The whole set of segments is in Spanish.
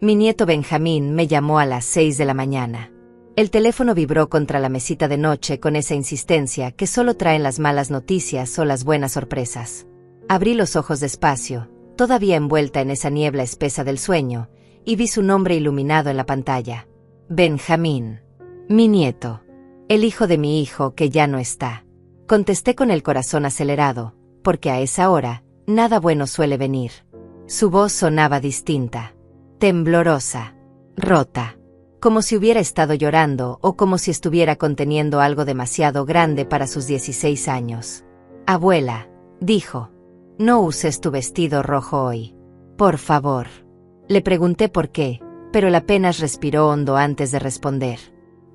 Mi nieto Benjamín me llamó a las 6 de la mañana. El teléfono vibró contra la mesita de noche con esa insistencia que solo traen las malas noticias o las buenas sorpresas. Abrí los ojos despacio, todavía envuelta en esa niebla espesa del sueño, y vi su nombre iluminado en la pantalla. Benjamín. Mi nieto. El hijo de mi hijo que ya no está. Contesté con el corazón acelerado, porque a esa hora, nada bueno suele venir. Su voz sonaba distinta. Temblorosa. Rota. Como si hubiera estado llorando o como si estuviera conteniendo algo demasiado grande para sus 16 años. Abuela, dijo, no uses tu vestido rojo hoy. Por favor. Le pregunté por qué, pero él apenas respiró hondo antes de responder.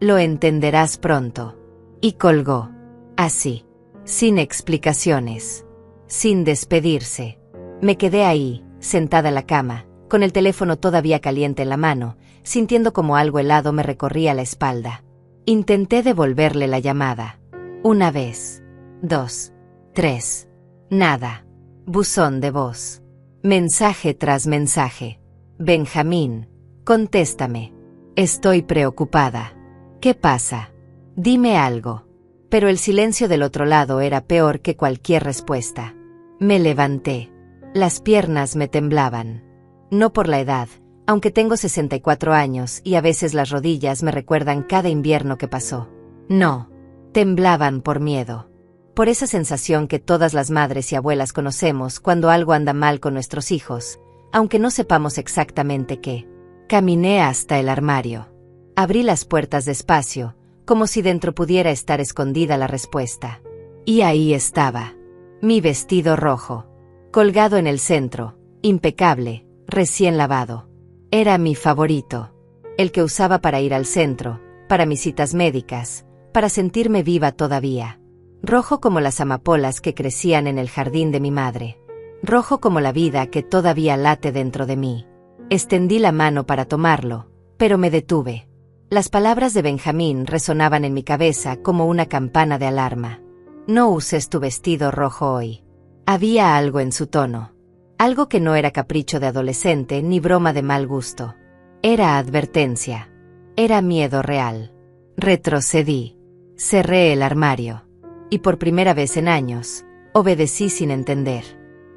Lo entenderás pronto. Y colgó. Así. Sin explicaciones. Sin despedirse. Me quedé ahí, sentada en la cama, con el teléfono todavía caliente en la mano, sintiendo como algo helado me recorría la espalda. Intenté devolverle la llamada. 1 vez. 2. 3. Nada. Buzón de voz. Mensaje tras mensaje. Benjamín, contéstame. Estoy preocupada. ¿Qué pasa? Dime algo. Pero el silencio del otro lado era peor que cualquier respuesta. Me levanté. Las piernas me temblaban. No por la edad, aunque tengo 64 años y a veces las rodillas me recuerdan cada invierno que pasó. No. Temblaban por miedo. Por esa sensación que todas las madres y abuelas conocemos cuando algo anda mal con nuestros hijos, aunque no sepamos exactamente qué. Caminé hasta el armario. Abrí las puertas despacio, como si dentro pudiera estar escondida la respuesta. Y ahí estaba. Mi vestido rojo. Colgado en el centro, impecable, recién lavado. Era mi favorito. El que usaba para ir al centro, para mis citas médicas, para sentirme viva todavía. Rojo como las amapolas que crecían en el jardín de mi madre. Rojo como la vida que todavía late dentro de mí. Extendí la mano para tomarlo, pero me detuve. Las palabras de Benjamín resonaban en mi cabeza como una campana de alarma. No uses tu vestido rojo hoy. Había algo en su tono. Algo que no era capricho de adolescente ni broma de mal gusto. Era advertencia. Era miedo real. Retrocedí. Cerré el armario. Y por primera vez en años, obedecí sin entender.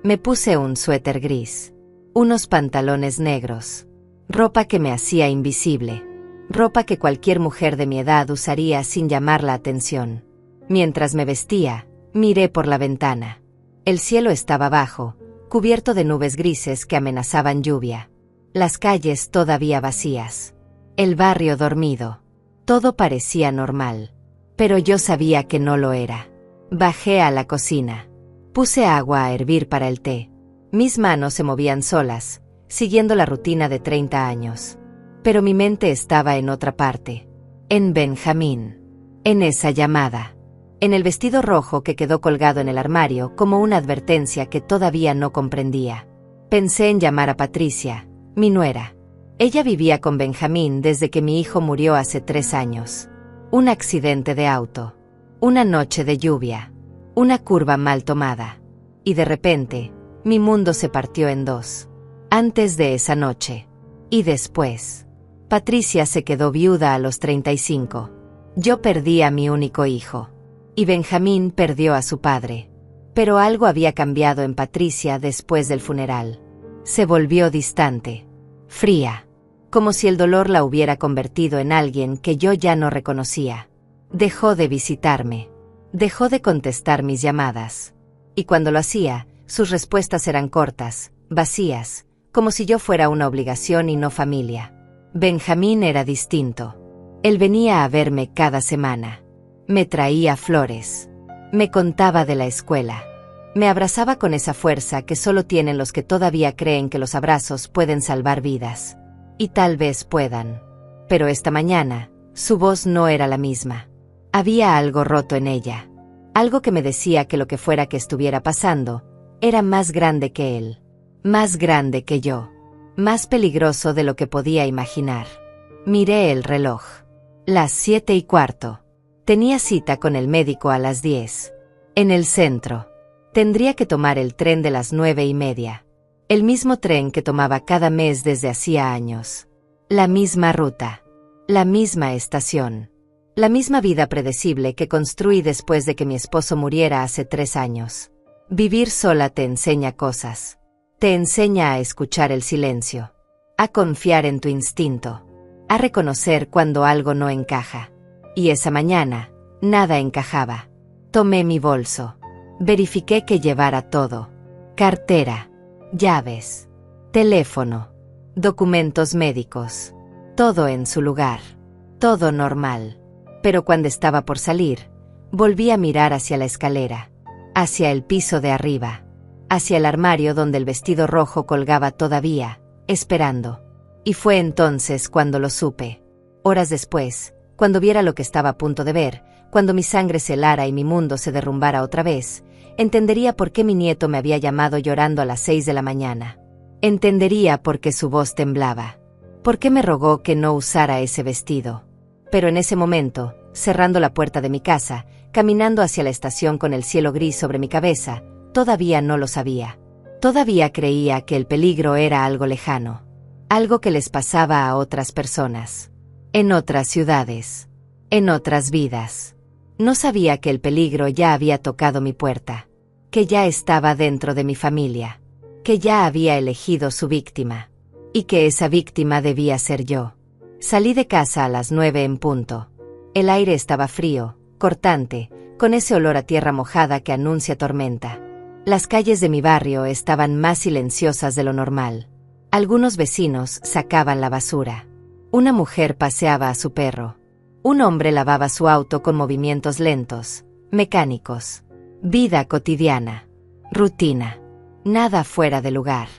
Me puse un suéter gris. Unos pantalones negros. Ropa que me hacía invisible. Ropa que cualquier mujer de mi edad usaría sin llamar la atención. Mientras me vestía, miré por la ventana. El cielo estaba bajo, cubierto de nubes grises que amenazaban lluvia. Las calles todavía vacías. El barrio dormido. Todo parecía normal. Pero yo sabía que no lo era. Bajé a la cocina. Puse agua a hervir para el té. Mis manos se movían solas, siguiendo la rutina de 30 años. Pero mi mente estaba en otra parte. En Benjamín. En esa llamada. En el vestido rojo que quedó colgado en el armario como una advertencia que todavía no comprendía. Pensé en llamar a Patricia, mi nuera. Ella vivía con Benjamín desde que mi hijo murió hace 3 años. Un accidente de auto. Una noche de lluvia. Una curva mal tomada. Y de repente, mi mundo se partió en 2. Antes de esa noche. Y después. Patricia se quedó viuda a los 35. Yo perdí a mi único hijo. Y Benjamín perdió a su padre. Pero algo había cambiado en Patricia después del funeral. Se volvió distante. Fría. Como si el dolor la hubiera convertido en alguien que yo ya no reconocía. Dejó de visitarme. Dejó de contestar mis llamadas. Y cuando lo hacía, sus respuestas eran cortas, vacías, como si yo fuera una obligación y no familia. Benjamín era distinto. Él venía a verme cada semana. Me traía flores. Me contaba de la escuela. Me abrazaba con esa fuerza que solo tienen los que todavía creen que los abrazos pueden salvar vidas. Y tal vez puedan. Pero esta mañana, su voz no era la misma. Había algo roto en ella. Algo que me decía que lo que fuera que estuviera pasando, era más grande que él. Más grande que yo. Más peligroso de lo que podía imaginar. Miré el reloj. Las 7:15. Tenía cita con el médico a las 10. En el centro. Tendría que tomar el tren de las 9:30. El mismo tren que tomaba cada mes desde hacía años. La misma ruta. La misma estación. La misma vida predecible que construí después de que mi esposo muriera hace 3 años. Vivir sola te enseña cosas. Te enseña a escuchar el silencio. A confiar en tu instinto. A reconocer cuando algo no encaja. Y esa mañana, nada encajaba. Tomé mi bolso. Verifiqué que llevara todo. Cartera. Llaves. Teléfono. Documentos médicos. Todo en su lugar. Todo normal. Pero cuando estaba por salir, volví a mirar hacia la escalera. Hacia el piso de arriba. Hacia el armario donde el vestido rojo colgaba todavía, esperando. Y fue entonces cuando lo supe. Horas después, cuando viera lo que estaba a punto de ver, cuando mi sangre se helara y mi mundo se derrumbara otra vez, entendería por qué mi nieto me había llamado llorando a las 6 de la mañana. Entendería por qué su voz temblaba. Por qué me rogó que no usara ese vestido. Pero en ese momento, cerrando la puerta de mi casa, caminando hacia la estación con el cielo gris sobre mi cabeza, todavía no lo sabía. Todavía creía que el peligro era algo lejano. Algo que les pasaba a otras personas. En otras ciudades. En otras vidas. No sabía que el peligro ya había tocado mi puerta. Que ya estaba dentro de mi familia. Que ya había elegido su víctima. Y que esa víctima debía ser yo. Salí de casa a las 9 en punto. El aire estaba frío, cortante, con ese olor a tierra mojada que anuncia tormenta. Las calles de mi barrio estaban más silenciosas de lo normal. Algunos vecinos sacaban la basura. Una mujer paseaba a su perro. Un hombre lavaba su auto con movimientos lentos, mecánicos. Vida cotidiana. Rutina. Nada fuera de lugar.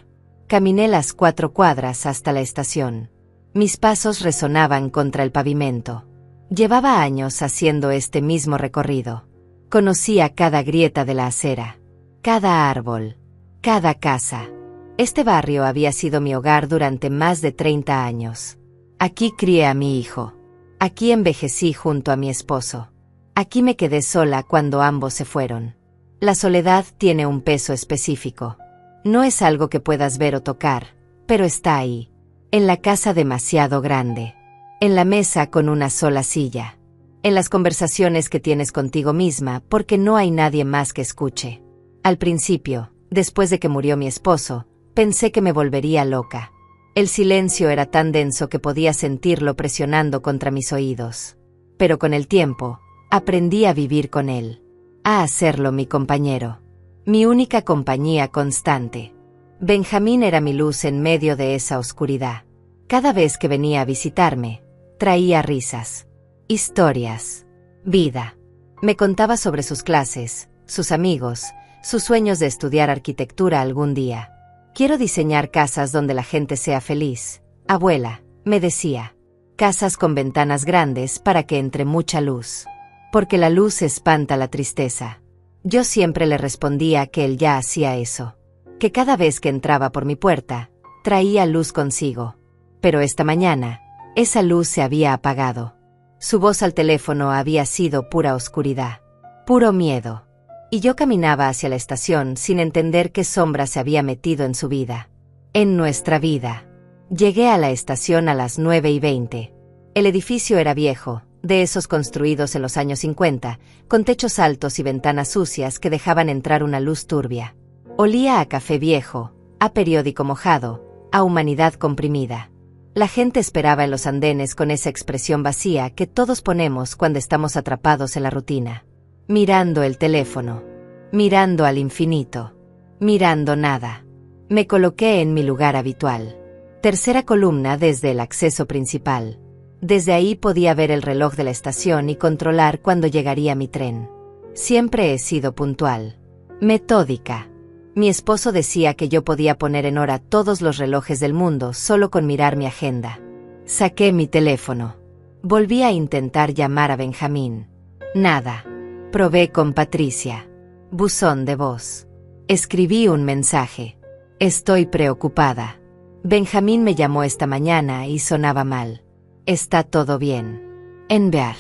Caminé las 4 cuadras hasta la estación. Mis pasos resonaban contra el pavimento. Llevaba años haciendo este mismo recorrido. Conocía cada grieta de la acera. Cada árbol. Cada casa. Este barrio había sido mi hogar durante más de 30 años. Aquí crié a mi hijo. Aquí envejecí junto a mi esposo. Aquí me quedé sola cuando ambos se fueron. La soledad tiene un peso específico. No es algo que puedas ver o tocar, pero está ahí. En la casa demasiado grande. En la mesa con una sola silla. En las conversaciones que tienes contigo misma porque no hay nadie más que escuche. Al principio, después de que murió mi esposo, pensé que me volvería loca. El silencio era tan denso que podía sentirlo presionando contra mis oídos. Pero con el tiempo, aprendí a vivir con él. A hacerlo mi compañero. Mi única compañía constante. Benjamín era mi luz en medio de esa oscuridad. Cada vez que venía a visitarme, traía risas, historias, vida. Me contaba sobre sus clases, sus amigos, sus sueños de estudiar arquitectura algún día. Quiero diseñar casas donde la gente sea feliz. Abuela, me decía. Casas con ventanas grandes para que entre mucha luz. Porque la luz espanta la tristeza. Yo siempre le respondía que él ya hacía eso. Que cada vez que entraba por mi puerta, traía luz consigo. Pero esta mañana, esa luz se había apagado. Su voz al teléfono había sido pura oscuridad. Puro miedo. Y yo caminaba hacia la estación sin entender qué sombra se había metido en su vida. En nuestra vida. Llegué a la estación a las 9:20. El edificio era viejo, de esos construidos en los años 50, con techos altos y ventanas sucias que dejaban entrar una luz turbia. Olía a café viejo, a periódico mojado, a humanidad comprimida. La gente esperaba en los andenes con esa expresión vacía que todos ponemos cuando estamos atrapados en la rutina. Mirando el teléfono. Mirando al infinito. Mirando nada. Me coloqué en mi lugar habitual. Tercera columna desde el acceso principal. Desde ahí podía ver el reloj de la estación y controlar cuándo llegaría mi tren. Siempre he sido puntual. Metódica. Mi esposo decía que yo podía poner en hora todos los relojes del mundo solo con mirar mi agenda. Saqué mi teléfono. Volví a intentar llamar a Benjamín. Nada. Probé con Patricia. Buzón de voz. Escribí un mensaje. Estoy preocupada. Benjamín me llamó esta mañana y sonaba mal. Está todo bien. Enviar.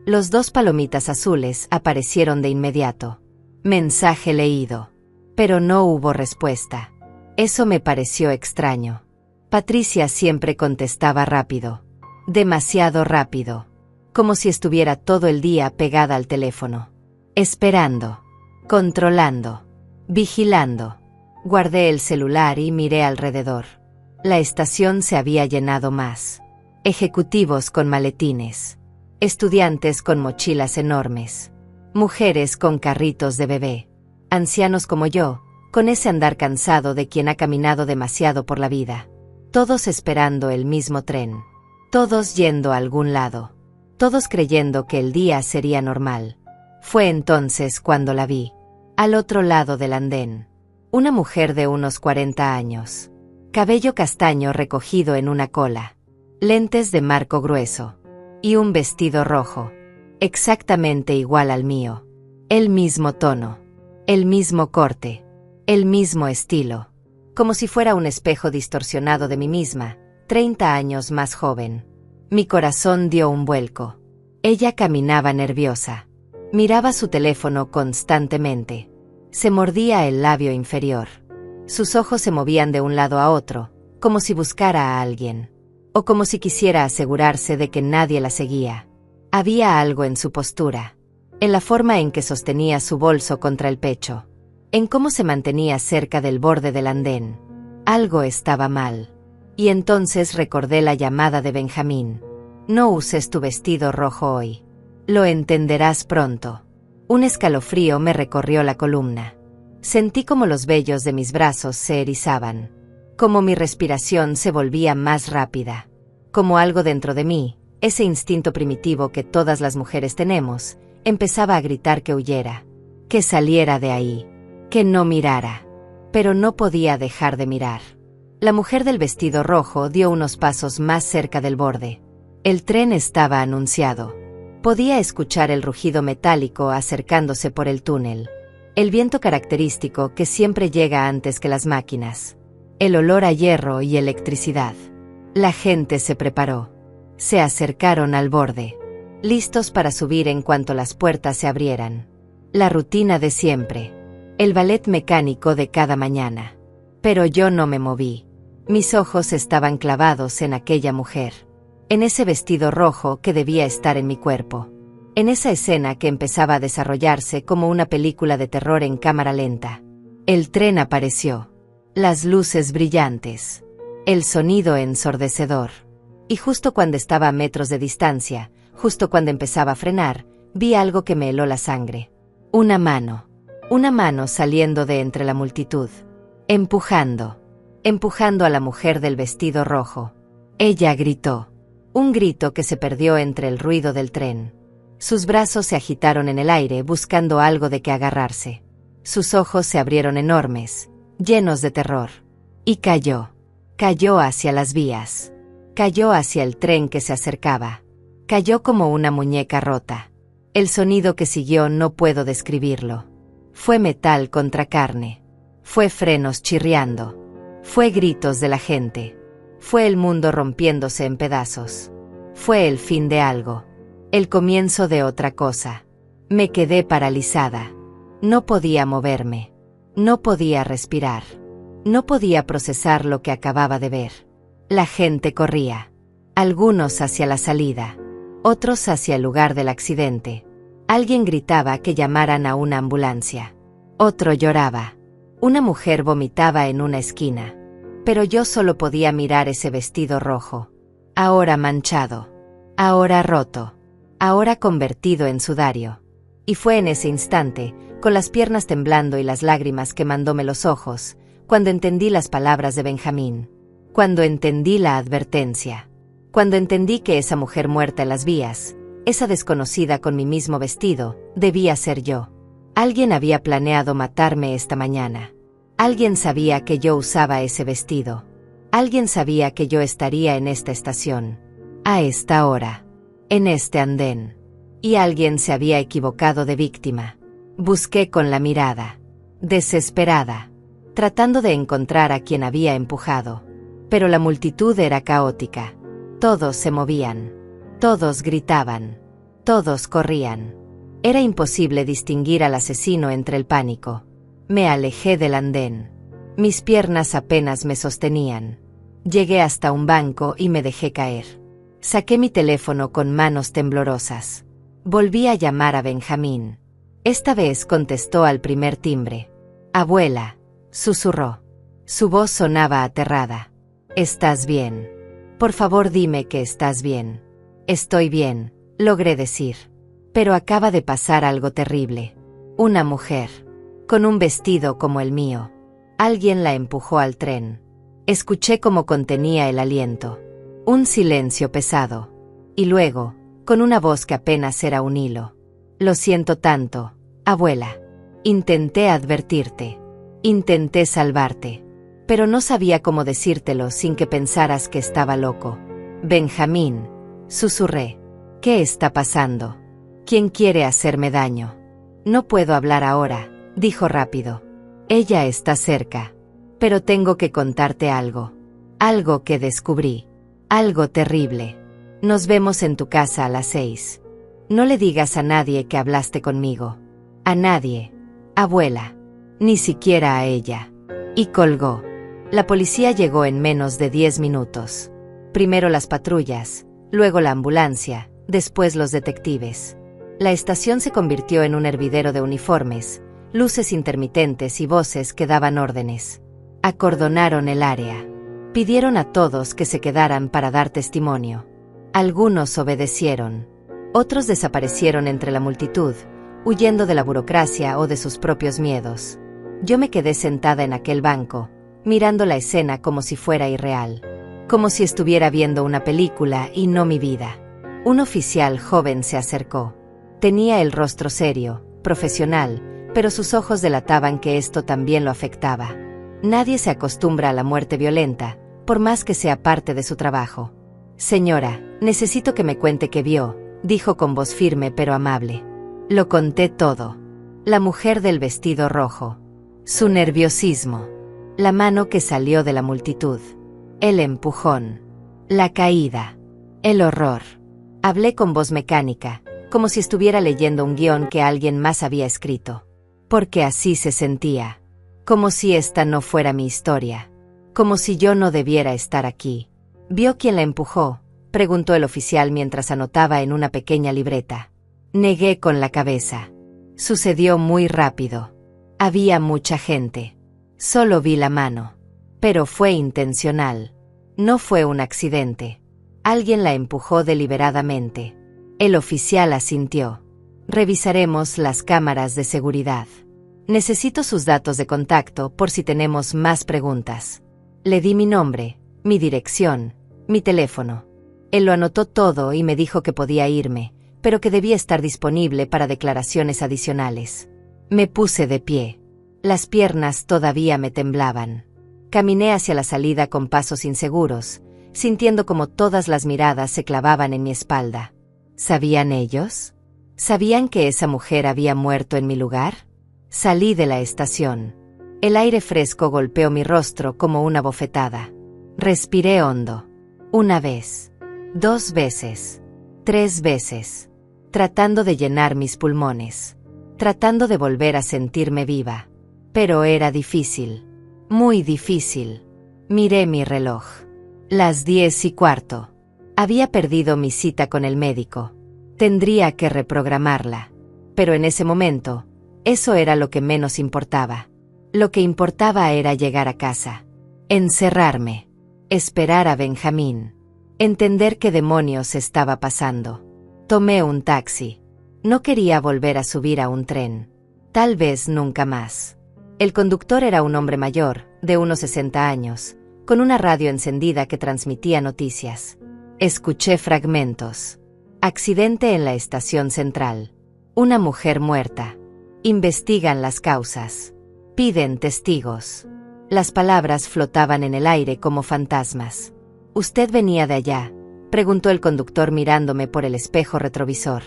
Los 2 palomitas azules aparecieron de inmediato. Mensaje leído. Pero no hubo respuesta. Eso me pareció extraño. Patricia siempre contestaba rápido. Demasiado rápido. Como si estuviera todo el día pegada al teléfono. Esperando. Controlando. Vigilando. Guardé el celular y miré alrededor. La estación se había llenado más. Ejecutivos con maletines. Estudiantes con mochilas enormes. Mujeres con carritos de bebé. Ancianos como yo, con ese andar cansado de quien ha caminado demasiado por la vida. Todos esperando el mismo tren. Todos yendo a algún lado. Todos creyendo que el día sería normal. Fue entonces cuando la vi. Al otro lado del andén. Una mujer de unos 40 años. Cabello castaño recogido en una cola. Lentes de marco grueso. Y un vestido rojo. Exactamente igual al mío. El mismo tono. El mismo corte. El mismo estilo. Como si fuera un espejo distorsionado de mí misma, 30 años más joven. Mi corazón dio un vuelco. Ella caminaba nerviosa. Miraba su teléfono constantemente. Se mordía el labio inferior. Sus ojos se movían de un lado a otro, como si buscara a alguien. O como si quisiera asegurarse de que nadie la seguía. Había algo en su postura. En la forma en que sostenía su bolso contra el pecho. En cómo se mantenía cerca del borde del andén. Algo estaba mal. Y entonces recordé la llamada de Benjamín. No uses tu vestido rojo hoy. Lo entenderás pronto. Un escalofrío me recorrió la columna. Sentí como los vellos de mis brazos se erizaban. Como mi respiración se volvía más rápida. Como algo dentro de mí, ese instinto primitivo que todas las mujeres tenemos, empezaba a gritar que huyera. Que saliera de ahí. Que no mirara. Pero no podía dejar de mirar. La mujer del vestido rojo dio unos pasos más cerca del borde. El tren estaba anunciado. Podía escuchar el rugido metálico acercándose por el túnel. El viento característico que siempre llega antes que las máquinas. El olor a hierro y electricidad. La gente se preparó. Se acercaron al borde. Listos para subir en cuanto las puertas se abrieran. La rutina de siempre. El ballet mecánico de cada mañana. Pero yo no me moví. Mis ojos estaban clavados en aquella mujer. En ese vestido rojo que debía estar en mi cuerpo. En esa escena que empezaba a desarrollarse como una película de terror en cámara lenta. El tren apareció. Las luces brillantes. El sonido ensordecedor. Y justo cuando estaba a metros de distancia, justo cuando empezaba a frenar, vi algo que me heló la sangre. Una mano. Una mano saliendo de entre la multitud. Empujando. Empujando a la mujer del vestido rojo. Ella gritó. Un grito que se perdió entre el ruido del tren. Sus brazos se agitaron en el aire buscando algo de que agarrarse. Sus ojos se abrieron enormes, llenos de terror. Y cayó. Cayó hacia las vías. Cayó hacia el tren que se acercaba. Cayó como una muñeca rota. El sonido que siguió no puedo describirlo. Fue metal contra carne. Fue frenos chirriando. Fue gritos de la gente. Fue el mundo rompiéndose en pedazos. Fue el fin de algo. El comienzo de otra cosa. Me quedé paralizada. No podía moverme. No podía respirar. No podía procesar lo que acababa de ver. La gente corría. Algunos hacia la salida. Otros hacia el lugar del accidente. Alguien gritaba que llamaran a una ambulancia. Otro lloraba. Una mujer vomitaba en una esquina. Pero yo solo podía mirar ese vestido rojo. Ahora manchado. Ahora roto. Ahora convertido en sudario. Y fue en ese instante, con las piernas temblando y las lágrimas quemándome los ojos, cuando entendí las palabras de Benjamín. Cuando entendí la advertencia. Cuando entendí que esa mujer muerta en las vías, esa desconocida con mi mismo vestido, debía ser yo. Alguien había planeado matarme esta mañana. Alguien sabía que yo usaba ese vestido. Alguien sabía que yo estaría en esta estación. A esta hora. En este andén. Y alguien se había equivocado de víctima. Busqué con la mirada. Desesperada. Tratando de encontrar a quien había empujado. Pero la multitud era caótica. Todos se movían. Todos gritaban. Todos corrían. Era imposible distinguir al asesino entre el pánico. Me alejé del andén. Mis piernas apenas me sostenían. Llegué hasta un banco y me dejé caer. Saqué mi teléfono con manos temblorosas. Volví a llamar a Benjamín. Esta vez contestó al primer timbre. «Abuela», susurró. Su voz sonaba aterrada. «¿Estás bien? Por favor dime que estás bien». «Estoy bien», logré decir. Pero acaba de pasar algo terrible. Una mujer, con un vestido como el mío. Alguien la empujó al tren. Escuché cómo contenía el aliento. Un silencio pesado. Y luego, con una voz que apenas era un hilo. «Lo siento tanto, abuela. Intenté advertirte. Intenté salvarte. Pero no sabía cómo decírtelo sin que pensaras que estaba loco». «Benjamín», susurré. «¿Qué está pasando? ¿Quién quiere hacerme daño?» «No puedo hablar ahora», dijo rápido. «Ella está cerca. Pero tengo que contarte algo. Algo que descubrí. Algo terrible. Nos vemos en tu casa a las 6. No le digas a nadie que hablaste conmigo. A nadie, abuela. Ni siquiera a ella». Y colgó. La policía llegó en menos de 10 minutos. Primero las patrullas, luego la ambulancia, después los detectives. La estación se convirtió en un hervidero de uniformes, luces intermitentes y voces que daban órdenes. Acordonaron el área. Pidieron a todos que se quedaran para dar testimonio. Algunos obedecieron. Otros desaparecieron entre la multitud, huyendo de la burocracia o de sus propios miedos. Yo me quedé sentada en aquel banco, mirando la escena como si fuera irreal. Como si estuviera viendo una película y no mi vida. Un oficial joven se acercó. Tenía el rostro serio, profesional, pero sus ojos delataban que esto también lo afectaba. Nadie se acostumbra a la muerte violenta, por más que sea parte de su trabajo. «Señora, necesito que me cuente qué vio», dijo con voz firme pero amable. Lo conté todo. La mujer del vestido rojo. Su nerviosismo. La mano que salió de la multitud. El empujón. La caída. El horror. Hablé con voz mecánica, como si estuviera leyendo un guión que alguien más había escrito. Porque así se sentía. Como si esta no fuera mi historia. Como si yo no debiera estar aquí. «¿Vio quién la empujó?», preguntó el oficial mientras anotaba en una pequeña libreta. Negué con la cabeza. Sucedió muy rápido. Había mucha gente. Solo vi la mano. Pero fue intencional. No fue un accidente. Alguien la empujó deliberadamente. El oficial asintió. Revisaremos las cámaras de seguridad. Necesito sus datos de contacto por si tenemos más preguntas. Le di mi nombre, mi dirección, mi teléfono. Él lo anotó todo y me dijo que podía irme, pero que debía estar disponible para declaraciones adicionales. Me puse de pie. Las piernas todavía me temblaban. Caminé hacia la salida con pasos inseguros, sintiendo como todas las miradas se clavaban en mi espalda. ¿Sabían ellos? ¿Sabían que esa mujer había muerto en mi lugar? Salí de la estación. El aire fresco golpeó mi rostro como una bofetada. Respiré hondo. Una vez. 2 veces. 3 veces. Tratando de llenar mis pulmones. Tratando de volver a sentirme viva. Pero era difícil. Muy difícil. Miré mi reloj. Las 10:15. Había perdido mi cita con el médico. Tendría que reprogramarla. Pero en ese momento, eso era lo que menos importaba. Lo que importaba era llegar a casa. Encerrarme. Esperar a Benjamín. Entender qué demonios estaba pasando. Tomé un taxi. No quería volver a subir a un tren. Tal vez nunca más. El conductor era un hombre mayor, de unos 60 años, con una radio encendida que transmitía noticias. Escuché fragmentos. Accidente en la estación central. Una mujer muerta. Investigan las causas. Piden testigos. Las palabras flotaban en el aire como fantasmas. «¿Usted venía de allá?», preguntó el conductor mirándome por el espejo retrovisor.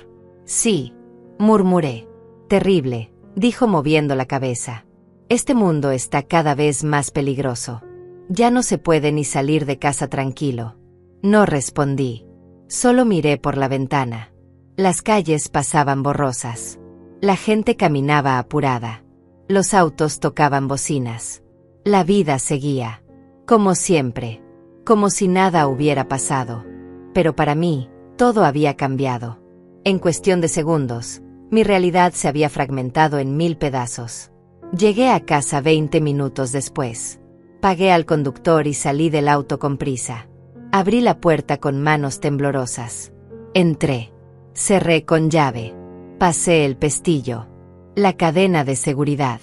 «Sí», murmuré. «Terrible», dijo moviendo la cabeza. «Este mundo está cada vez más peligroso. Ya no se puede ni salir de casa tranquilo». No respondí. Solo miré por la ventana. Las calles pasaban borrosas. La gente caminaba apurada. Los autos tocaban bocinas. La vida seguía. Como siempre. Como si nada hubiera pasado. Pero para mí, todo había cambiado. En cuestión de segundos, mi realidad se había fragmentado en 1000 pedazos. Llegué a casa 20 minutos después. Pagué al conductor y salí del auto con prisa. Abrí la puerta con manos temblorosas. Entré. Cerré con llave. Pasé el pestillo. La cadena de seguridad.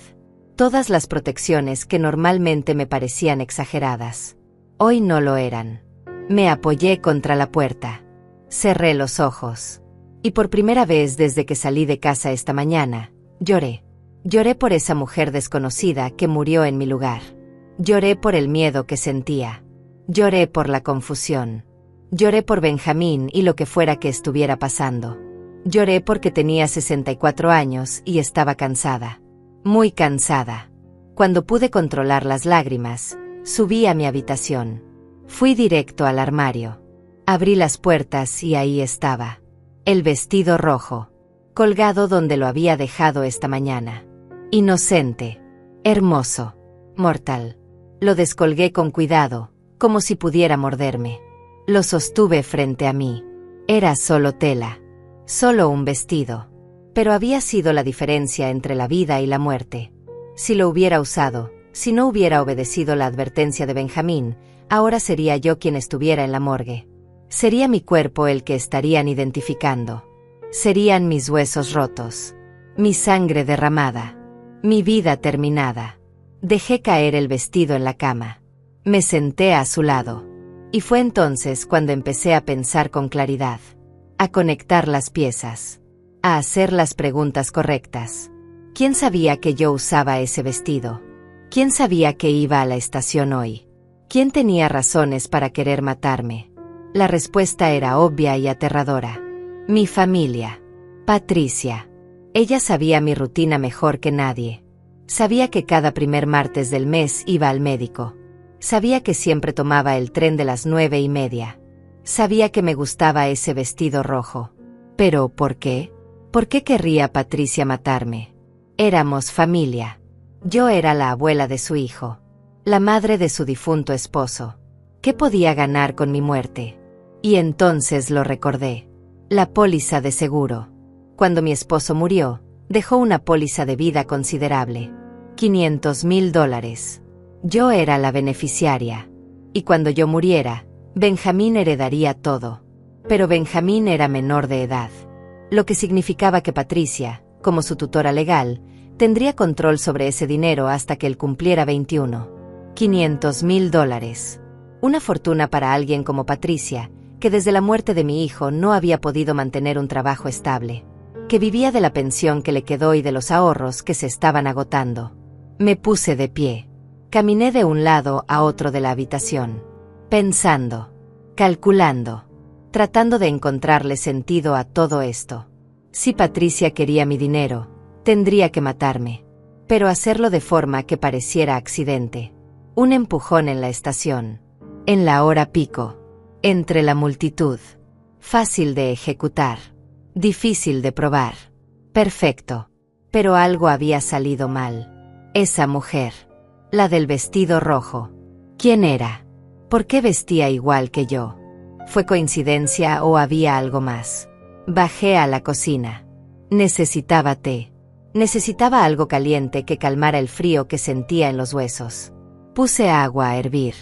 Todas las protecciones que normalmente me parecían exageradas. Hoy no lo eran. Me apoyé contra la puerta. Cerré los ojos. Y por primera vez desde que salí de casa esta mañana, lloré. Lloré por esa mujer desconocida que murió en mi lugar. Lloré por el miedo que sentía. Lloré por la confusión. Lloré por Benjamín y lo que fuera que estuviera pasando. Lloré porque tenía 64 años y estaba cansada. Muy cansada. Cuando pude controlar las lágrimas, subí a mi habitación. Fui directo al armario. Abrí las puertas y ahí estaba. El vestido rojo. Colgado donde lo había dejado esta mañana. Inocente. Hermoso. Mortal. Lo descolgué con cuidado, como si pudiera morderme. Lo sostuve frente a mí. Era solo tela. Solo un vestido. Pero había sido la diferencia entre la vida y la muerte. Si lo hubiera usado, si no hubiera obedecido la advertencia de Benjamín, ahora sería yo quien estuviera en la morgue. Sería mi cuerpo el que estarían identificando. Serían mis huesos rotos. Mi sangre derramada. Mi vida terminada. Dejé caer el vestido en la cama. Me senté a su lado. Y fue entonces cuando empecé a pensar con claridad. A conectar las piezas. A hacer las preguntas correctas. ¿Quién sabía que yo usaba ese vestido? ¿Quién sabía que iba a la estación hoy? ¿Quién tenía razones para querer matarme? La respuesta era obvia y aterradora. Mi familia. Patricia. Ella sabía mi rutina mejor que nadie. Sabía que cada primer martes del mes iba al médico. Sabía que siempre tomaba el tren de las 9:30. Sabía que me gustaba ese vestido rojo. Pero, ¿por qué? ¿Por qué querría Patricia matarme? Éramos familia. Yo era la abuela de su hijo. La madre de su difunto esposo. ¿Qué podía ganar con mi muerte? Y entonces lo recordé. La póliza de seguro. Cuando mi esposo murió, dejó una póliza de vida considerable. $500,000. Yo era la beneficiaria. Y cuando yo muriera, Benjamín heredaría todo. Pero Benjamín era menor de edad. Lo que significaba que Patricia, como su tutora legal, tendría control sobre ese dinero hasta que él cumpliera 21. $500,000. Una fortuna para alguien como Patricia, que desde la muerte de mi hijo no había podido mantener un trabajo estable. Que vivía de la pensión que le quedó y de los ahorros que se estaban agotando. Me puse de pie. Caminé de un lado a otro de la habitación. Pensando. Calculando. Tratando de encontrarle sentido a todo esto. Si Patricia quería mi dinero, tendría que matarme. Pero hacerlo de forma que pareciera accidente. Un empujón en la estación. En la hora pico. Entre la multitud. Fácil de ejecutar. Difícil de probar. Perfecto. Pero algo había salido mal. Esa mujer. La del vestido rojo. ¿Quién era? ¿Por qué vestía igual que yo? ¿Fue coincidencia o había algo más? Bajé a la cocina. Necesitaba té. Necesitaba algo caliente que calmara el frío que sentía en los huesos. Puse agua a hervir.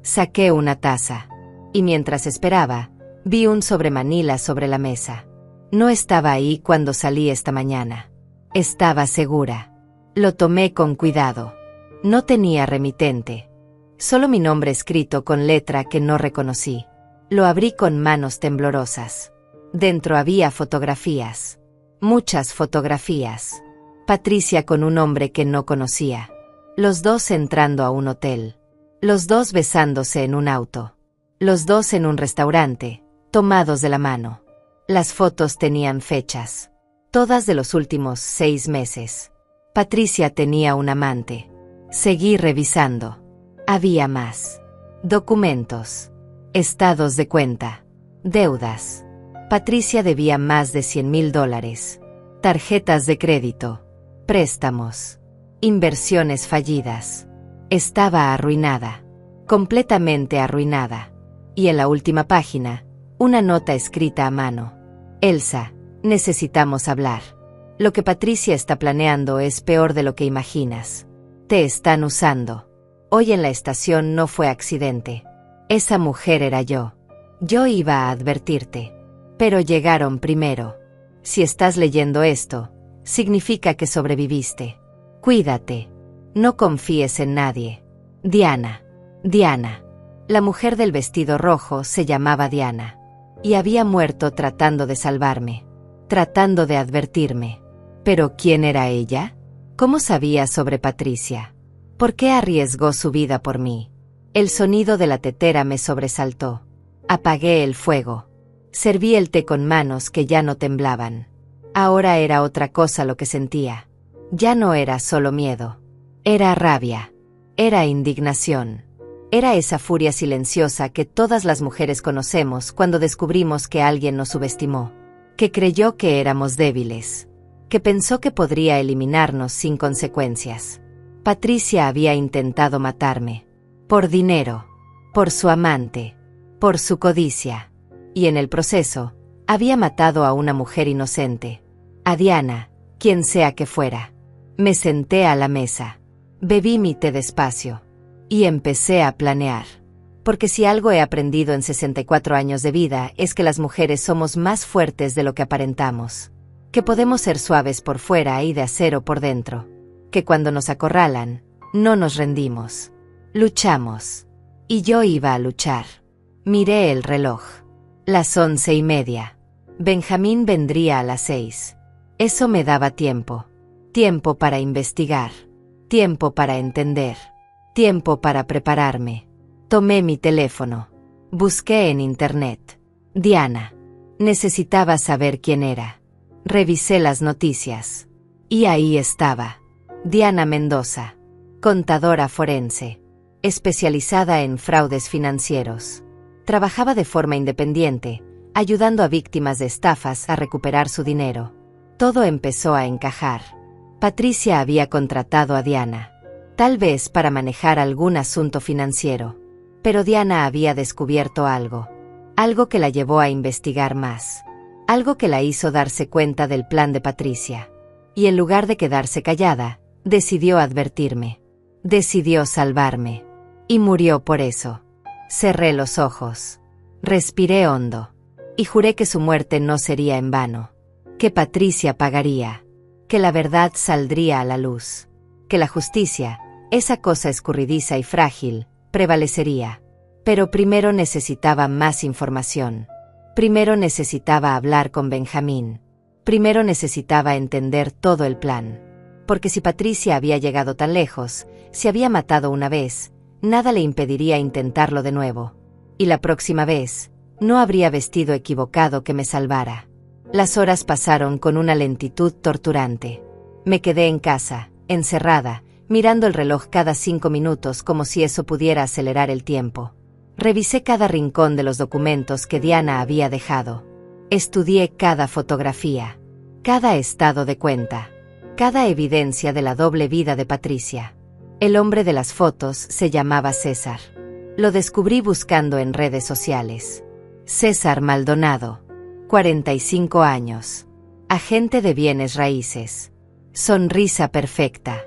Saqué una taza. Y mientras esperaba, vi un sobremanila sobre la mesa. No estaba ahí cuando salí esta mañana. Estaba segura. Lo tomé con cuidado. No tenía remitente. Solo mi nombre escrito con letra que no reconocí. Lo abrí con manos temblorosas. Dentro había fotografías. Muchas fotografías. Patricia con un hombre que no conocía. Los dos entrando a un hotel. Los dos besándose en un auto. Los dos en un restaurante, tomados de la mano. Las fotos tenían fechas. Todas de los últimos 6 meses. Patricia tenía un amante. Seguí revisando. Había más. Documentos. Estados de cuenta. Deudas. Patricia debía más de $100,000. Tarjetas de crédito. Préstamos. Inversiones fallidas. Estaba arruinada. Completamente arruinada. Y en la última página, una nota escrita a mano. Elsa, necesitamos hablar. Lo que Patricia está planeando es peor de lo que imaginas. Te están usando. Hoy en la estación no fue accidente. Esa mujer era yo. Yo iba a advertirte. Pero llegaron primero. Si estás leyendo esto, significa que sobreviviste. Cuídate. No confíes en nadie. Diana. Diana. La mujer del vestido rojo se llamaba Diana. Y había muerto tratando de salvarme. Tratando de advertirme. ¿Pero quién era ella? ¿Cómo sabía sobre Patricia? ¿Por qué arriesgó su vida por mí? El sonido de la tetera me sobresaltó. Apagué el fuego. Serví el té con manos que ya no temblaban. Ahora era otra cosa lo que sentía. Ya no era solo miedo. Era rabia. Era indignación. Era esa furia silenciosa que todas las mujeres conocemos cuando descubrimos que alguien nos subestimó. Que creyó que éramos débiles. Que pensó que podría eliminarnos sin consecuencias. Patricia había intentado matarme. Por dinero. Por su amante. Por su codicia. Y en el proceso, había matado a una mujer inocente. A Diana, quien sea que fuera. Me senté a la mesa. Bebí mi té despacio. Y empecé a planear. Porque si algo he aprendido en 64 años de vida es que las mujeres somos más fuertes de lo que aparentamos. Que podemos ser suaves por fuera y de acero por dentro. Que cuando nos acorralan, no nos rendimos. Luchamos. Y yo iba a luchar. Miré el reloj. Las 11:30. Benjamín vendría a las 6. Eso me daba tiempo. Tiempo para investigar. Tiempo para entender. Tiempo para prepararme. Tomé mi teléfono. Busqué en internet. Diana. Necesitaba saber quién era. Revisé las noticias. Y ahí estaba. Diana Mendoza. Contadora forense. Especializada en fraudes financieros. Trabajaba de forma independiente, ayudando a víctimas de estafas a recuperar su dinero. Todo empezó a encajar. Patricia había contratado a Diana. Tal vez para manejar algún asunto financiero. Pero Diana había descubierto algo. Algo que la llevó a investigar más. Algo que la hizo darse cuenta del plan de Patricia. Y en lugar de quedarse callada, decidió advertirme. Decidió salvarme. Y murió por eso. Cerré los ojos. Respiré hondo. Y juré que su muerte no sería en vano. Que Patricia pagaría. Que la verdad saldría a la luz. Que la justicia, esa cosa escurridiza y frágil, prevalecería. Pero primero necesitaba más información. Primero necesitaba hablar con Benjamín. Primero necesitaba entender todo el plan. Porque si Patricia había llegado tan lejos, si había matado una vez, nada le impediría intentarlo de nuevo. Y la próxima vez, no habría vestido equivocado que me salvara. Las horas pasaron con una lentitud torturante. Me quedé en casa, encerrada, mirando el reloj cada 5 minutos como si eso pudiera acelerar el tiempo. Revisé cada rincón de los documentos que Diana había dejado. Estudié cada fotografía, cada estado de cuenta, cada evidencia de la doble vida de Patricia. El hombre de las fotos se llamaba César. Lo descubrí buscando en redes sociales. César Maldonado, 45 años. Agente de bienes raíces. Sonrisa perfecta.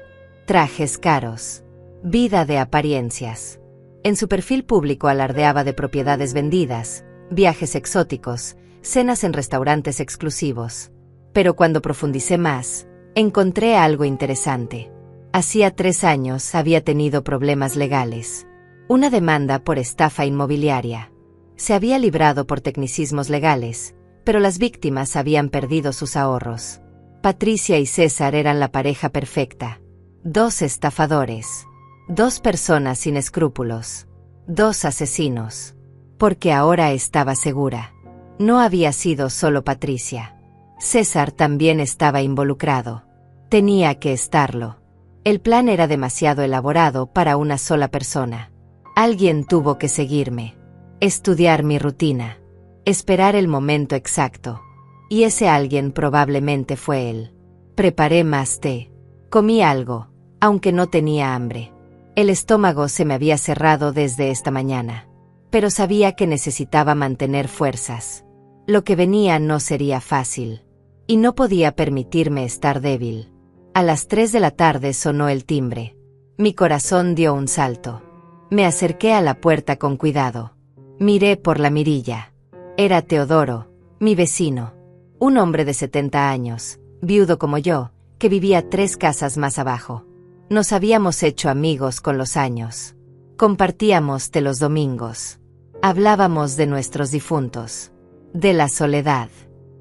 Trajes caros. Vida de apariencias. En su perfil público alardeaba de propiedades vendidas, viajes exóticos, cenas en restaurantes exclusivos. Pero cuando profundicé más, encontré algo interesante. Hacía 3 años había tenido problemas legales. Una demanda por estafa inmobiliaria. Se había librado por tecnicismos legales, pero las víctimas habían perdido sus ahorros. Patricia y César eran la pareja perfecta. 2 estafadores. 2 personas sin escrúpulos. 2 asesinos. Porque ahora estaba segura. No había sido solo Patricia. César también estaba involucrado. Tenía que estarlo. El plan era demasiado elaborado para una sola persona. Alguien tuvo que seguirme. Estudiar mi rutina. Esperar el momento exacto. Y ese alguien probablemente fue él. Preparé más té. Comí algo, aunque no tenía hambre. El estómago se me había cerrado desde esta mañana. Pero sabía que necesitaba mantener fuerzas. Lo que venía no sería fácil. Y no podía permitirme estar débil. A las 3 de la tarde sonó el timbre. Mi corazón dio un salto. Me acerqué a la puerta con cuidado. Miré por la mirilla. Era Teodoro, mi vecino. Un hombre de 70 años, viudo como yo, que vivía 3 casas más abajo. Nos habíamos hecho amigos con los años. Compartíamos té los domingos. Hablábamos de nuestros difuntos. De la soledad.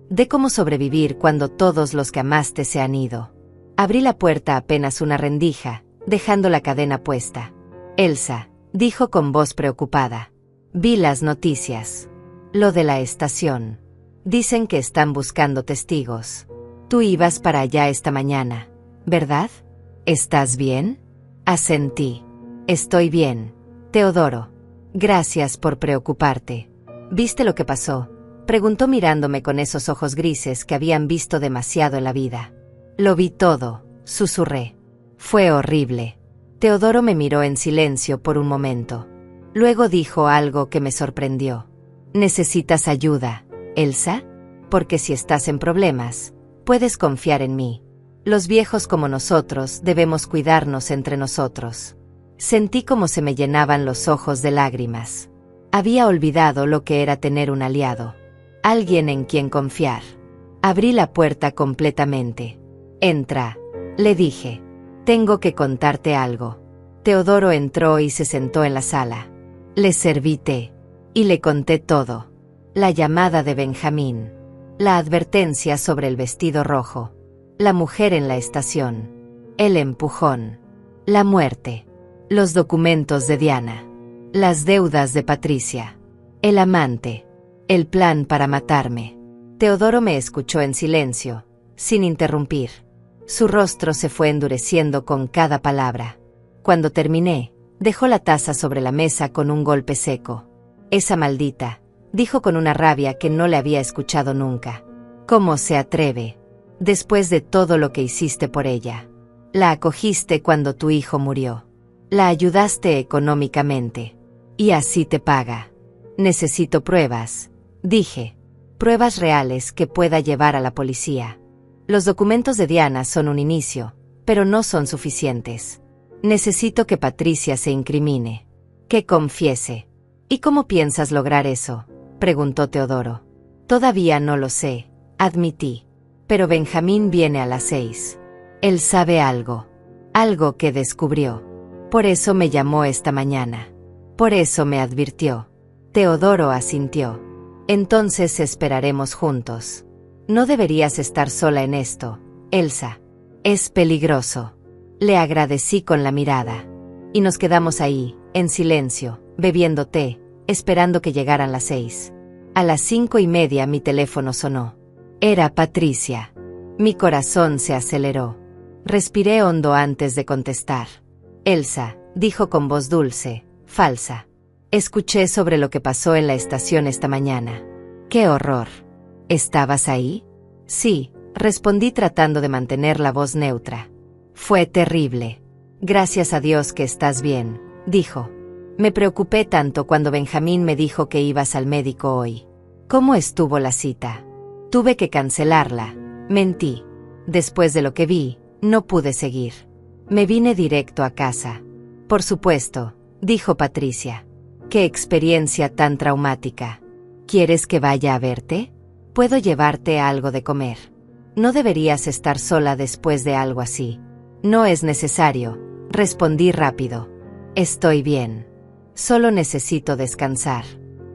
De cómo sobrevivir cuando todos los que amaste se han ido. Abrí la puerta apenas una rendija, dejando la cadena puesta. Elsa, dijo con voz preocupada. Vi las noticias. Lo de la estación. Dicen que están buscando testigos. Tú ibas para allá esta mañana, ¿verdad? ¿Estás bien? Asentí. Estoy bien, Teodoro. Gracias por preocuparte. ¿Viste lo que pasó? Preguntó mirándome con esos ojos grises que habían visto demasiado en la vida. Lo vi todo, susurré. Fue horrible. Teodoro me miró en silencio por un momento. Luego dijo algo que me sorprendió. ¿Necesitas ayuda, Elsa? Porque si estás en problemas, puedes confiar en mí. Los viejos como nosotros debemos cuidarnos entre nosotros. Sentí como se me llenaban los ojos de lágrimas. Había olvidado lo que era tener un aliado. Alguien en quien confiar. Abrí la puerta completamente. Entra, le dije. Tengo que contarte algo. Teodoro entró y se sentó en la sala. Le serví té. Y le conté todo. La llamada de Benjamín. La advertencia sobre el vestido rojo. La mujer en la estación. El empujón. La muerte. Los documentos de Diana. Las deudas de Patricia. El amante. El plan para matarme. Teodoro me escuchó en silencio, sin interrumpir. Su rostro se fue endureciendo con cada palabra. Cuando terminé, dejó la taza sobre la mesa con un golpe seco. Esa maldita, dijo con una rabia que no le había escuchado nunca. ¿Cómo se atreve? Después de todo lo que hiciste por ella. La acogiste cuando tu hijo murió. La ayudaste económicamente. Y así te paga. Necesito pruebas, dije. Pruebas reales que pueda llevar a la policía. Los documentos de Diana son un inicio, pero no son suficientes. Necesito que Patricia se incrimine. Que confiese. ¿Y cómo piensas lograr eso?, preguntó Teodoro. Todavía no lo sé, admití. Pero Benjamín viene a las 6. Él sabe algo. Algo que descubrió. Por eso me llamó esta mañana. Por eso me advirtió. Teodoro asintió. Entonces esperaremos juntos. No deberías estar sola en esto, Elsa. Es peligroso. Le agradecí con la mirada. Y nos quedamos ahí, en silencio, bebiendo té, esperando que llegaran las 6. A las 5:30 mi teléfono sonó. Era Patricia. Mi corazón se aceleró. Respiré hondo antes de contestar. Elsa, dijo con voz dulce, falsa. Escuché sobre lo que pasó en la estación esta mañana. ¡Qué horror! ¿Estabas ahí? Sí, respondí tratando de mantener la voz neutra. Fue terrible. Gracias a Dios que estás bien, dijo. Me preocupé tanto cuando Benjamín me dijo que ibas al médico hoy. ¿Cómo estuvo la cita? Tuve que cancelarla. Mentí. Después de lo que vi, no pude seguir. Me vine directo a casa. Por supuesto, dijo Patricia. ¡Qué experiencia tan traumática! ¿Quieres que vaya a verte? Puedo llevarte algo de comer. No deberías estar sola después de algo así. No es necesario, respondí rápido. Estoy bien. Solo necesito descansar.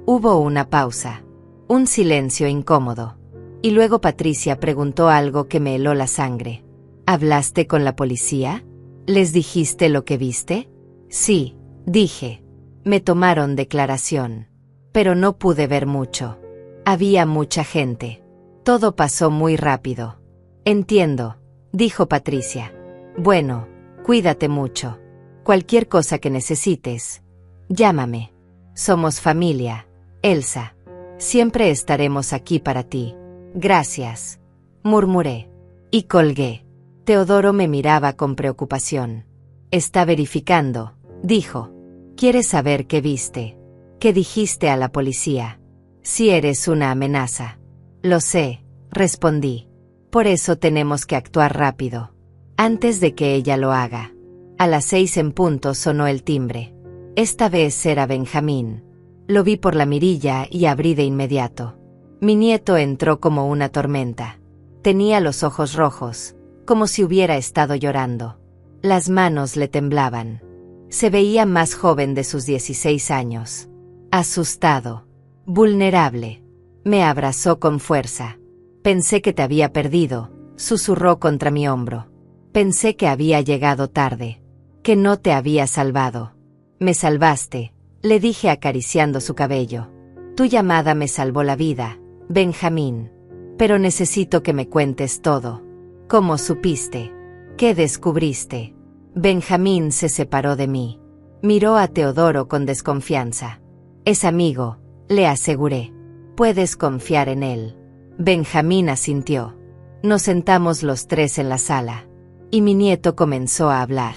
Hubo una pausa. Un silencio incómodo. Y luego Patricia preguntó algo que me heló la sangre. ¿Hablaste con la policía? ¿Les dijiste lo que viste? Sí, dije. Me tomaron declaración. Pero no pude ver mucho. Había mucha gente. Todo pasó muy rápido. Entiendo, dijo Patricia. Bueno, cuídate mucho. Cualquier cosa que necesites, llámame. Somos familia, Elsa. Siempre estaremos aquí para ti. Gracias, murmuré. Y colgué. Teodoro me miraba con preocupación. Está verificando, dijo. ¿Quieres saber qué viste? ¿Qué dijiste a la policía? Si eres una amenaza. Lo sé, respondí. Por eso tenemos que actuar rápido. Antes de que ella lo haga. A las 6 en punto sonó el timbre. Esta vez era Benjamín. Lo vi por la mirilla y abrí de inmediato. Mi nieto entró como una tormenta. Tenía los ojos rojos, como si hubiera estado llorando. Las manos le temblaban. Se veía más joven de sus 16 años. Asustado. Vulnerable. Me abrazó con fuerza. Pensé que te había perdido, susurró contra mi hombro. Pensé que había llegado tarde. Que no te había salvado. Me salvaste, le dije acariciando su cabello. Tu llamada me salvó la vida, Benjamín. Pero necesito que me cuentes todo. ¿Cómo supiste? ¿Qué descubriste? Benjamín se separó de mí. Miró a Teodoro con desconfianza. Es amigo, le aseguré. Puedes confiar en él. Benjamín asintió. Nos sentamos los tres en la sala. Y mi nieto comenzó a hablar.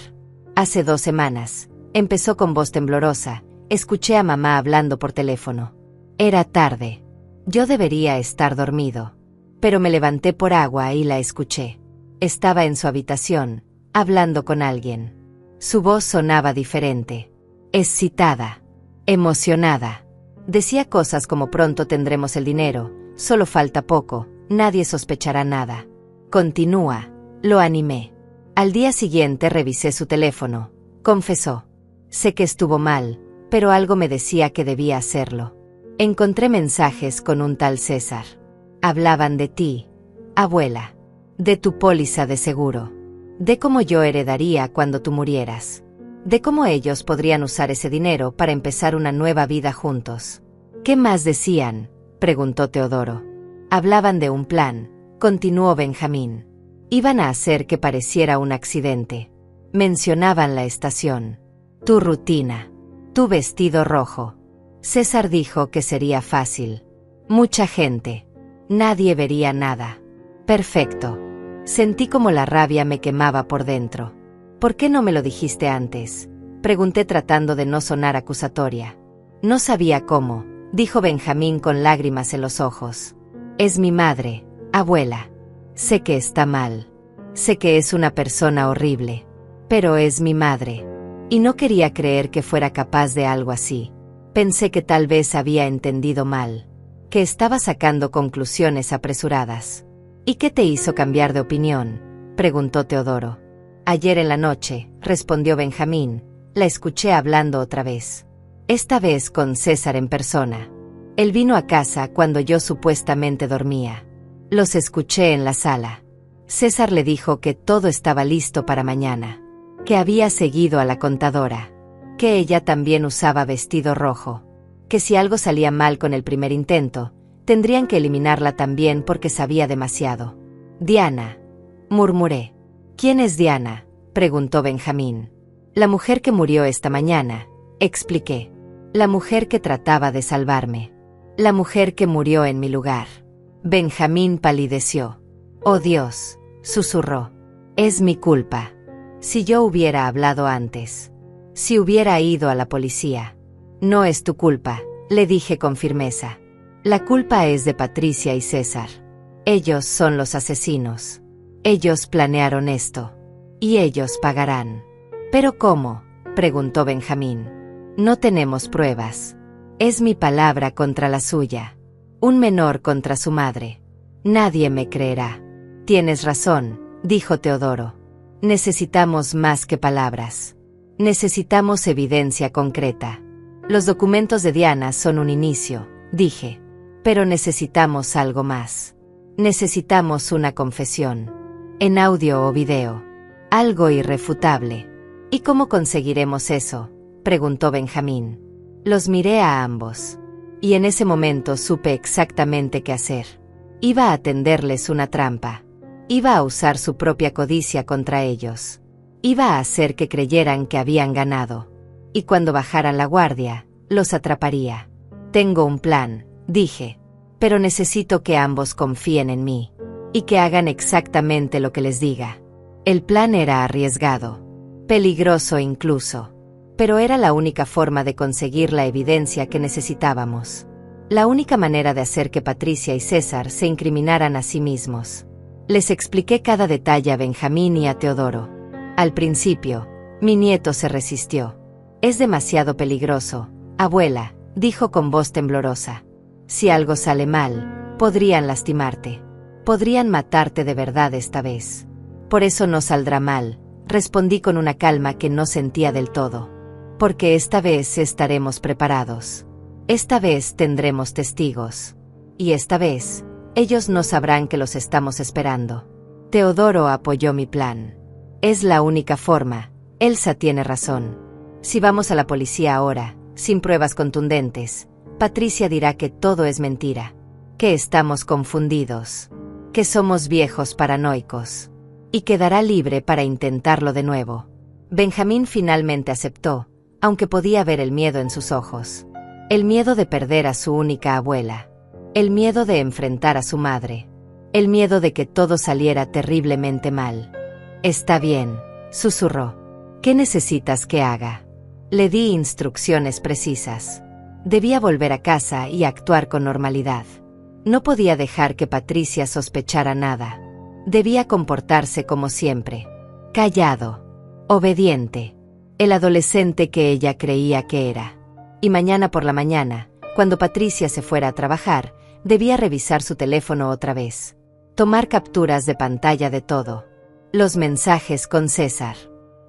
Hace 2 semanas, empezó con voz temblorosa, escuché a mamá hablando por teléfono. Era tarde. Yo debería estar dormido. Pero me levanté por agua y la escuché. Estaba en su habitación, hablando con alguien. Su voz sonaba diferente. Excitada. Emocionada. Decía cosas como pronto tendremos el dinero, solo falta poco, nadie sospechará nada. Continúa, lo animé. Al día siguiente revisé su teléfono, confesó. Sé que estuvo mal, pero algo me decía que debía hacerlo. Encontré mensajes con un tal César. Hablaban de ti, abuela. De tu póliza de seguro. De cómo yo heredaría cuando tú murieras. De cómo ellos podrían usar ese dinero para empezar una nueva vida juntos. ¿Qué más decían?, preguntó Teodoro. Hablaban de un plan, continuó Benjamín. Iban a hacer que pareciera un accidente. Mencionaban la estación. Tu rutina. Tu vestido rojo. César dijo que sería fácil. Mucha gente. Nadie vería nada. Perfecto. Sentí como la rabia me quemaba por dentro. ¿Por qué no me lo dijiste antes?, pregunté tratando de no sonar acusatoria. No sabía cómo, dijo Benjamín con lágrimas en los ojos. Es mi madre, abuela. Sé que está mal. Sé que es una persona horrible. Pero es mi madre. Y no quería creer que fuera capaz de algo así. Pensé que tal vez había entendido mal. Que estaba sacando conclusiones apresuradas. ¿Y qué te hizo cambiar de opinión?, preguntó Teodoro. Ayer en la noche, respondió Benjamín, la escuché hablando otra vez. Esta vez con César en persona. Él vino a casa cuando yo supuestamente dormía. Los escuché en la sala. César le dijo que todo estaba listo para mañana. Que había seguido a la contadora. Que ella también usaba vestido rojo. Que si algo salía mal con el primer intento, tendrían que eliminarla también porque sabía demasiado. Diana, murmuré. ¿Quién es Diana?, preguntó Benjamín. La mujer que murió esta mañana, expliqué. La mujer que trataba de salvarme. La mujer que murió en mi lugar. Benjamín palideció. Oh Dios, susurró. Es mi culpa. Si yo hubiera hablado antes. Si hubiera ido a la policía. No es tu culpa, le dije con firmeza. La culpa es de Patricia y César. Ellos son los asesinos. Ellos planearon esto. Y ellos pagarán. ¿Pero cómo?, preguntó Benjamín. No tenemos pruebas. Es mi palabra contra la suya. Un menor contra su madre. Nadie me creerá. Tienes razón, dijo Teodoro. Necesitamos más que palabras. Necesitamos evidencia concreta. Los documentos de Diana son un inicio, dije. Pero necesitamos algo más. Necesitamos una confesión. En audio o video. Algo irrefutable. ¿Y cómo conseguiremos eso?, preguntó Benjamín. Los miré a ambos. Y en ese momento supe exactamente qué hacer. Iba a tenderles una trampa. Iba a usar su propia codicia contra ellos. Iba a hacer que creyeran que habían ganado. Y cuando bajaran la guardia, los atraparía. Tengo un plan, dije. Pero necesito que ambos confíen en mí. Y que hagan exactamente lo que les diga. El plan era arriesgado. Peligroso incluso. Pero era la única forma de conseguir la evidencia que necesitábamos. La única manera de hacer que Patricia y César se incriminaran a sí mismos. Les expliqué cada detalle a Benjamín y a Teodoro. Al principio, mi nieto se resistió. «Es demasiado peligroso, abuela», dijo con voz temblorosa. «Si algo sale mal, podrían lastimarte. Podrían matarte de verdad esta vez». «Por eso no saldrá mal», respondí con una calma que no sentía del todo. «Porque esta vez estaremos preparados. Esta vez tendremos testigos. Y esta vez, ellos no sabrán que los estamos esperando». Teodoro apoyó mi plan. «Es la única forma, Elsa tiene razón. Si vamos a la policía ahora, sin pruebas contundentes, Patricia dirá que todo es mentira, que estamos confundidos, que somos viejos paranoicos, y quedará libre para intentarlo de nuevo». Benjamín finalmente aceptó, aunque podía ver el miedo en sus ojos. El miedo de perder a su única abuela. El miedo de enfrentar a su madre. El miedo de que todo saliera terriblemente mal. «Está bien», susurró. «¿Qué necesitas que haga?» Le di instrucciones precisas. Debía volver a casa y actuar con normalidad. No podía dejar que Patricia sospechara nada. Debía comportarse como siempre. Callado. Obediente. El adolescente que ella creía que era. Y mañana por la mañana, cuando Patricia se fuera a trabajar, debía revisar su teléfono otra vez. Tomar capturas de pantalla de todo. Los mensajes con César.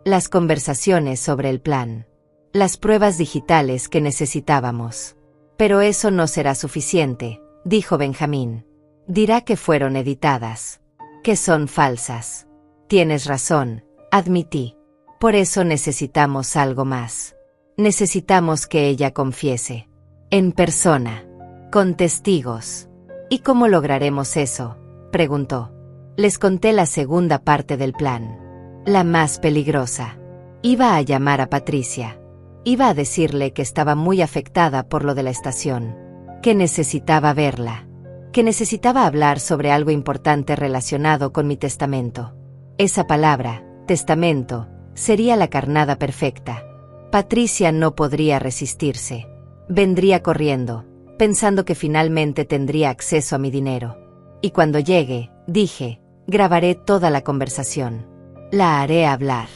Las conversaciones sobre el plan. Las pruebas digitales que necesitábamos. «Pero eso no será suficiente», dijo Benjamín. «Dirá que fueron editadas. Que son falsas». «Tienes razón», admití. «Por eso necesitamos algo más. Necesitamos que ella confiese. En persona. Con testigos». «¿Y cómo lograremos eso?», preguntó. Les conté la segunda parte del plan. La más peligrosa. Iba a llamar a Patricia. Iba a decirle que estaba muy afectada por lo de la estación. Que necesitaba verla. Que necesitaba hablar sobre algo importante relacionado con mi testamento. Esa palabra, testamento, sería la carnada perfecta. Patricia no podría resistirse. Vendría corriendo, pensando que finalmente tendría acceso a mi dinero. Y cuando llegue, dije, grabaré toda la conversación. La haré hablar.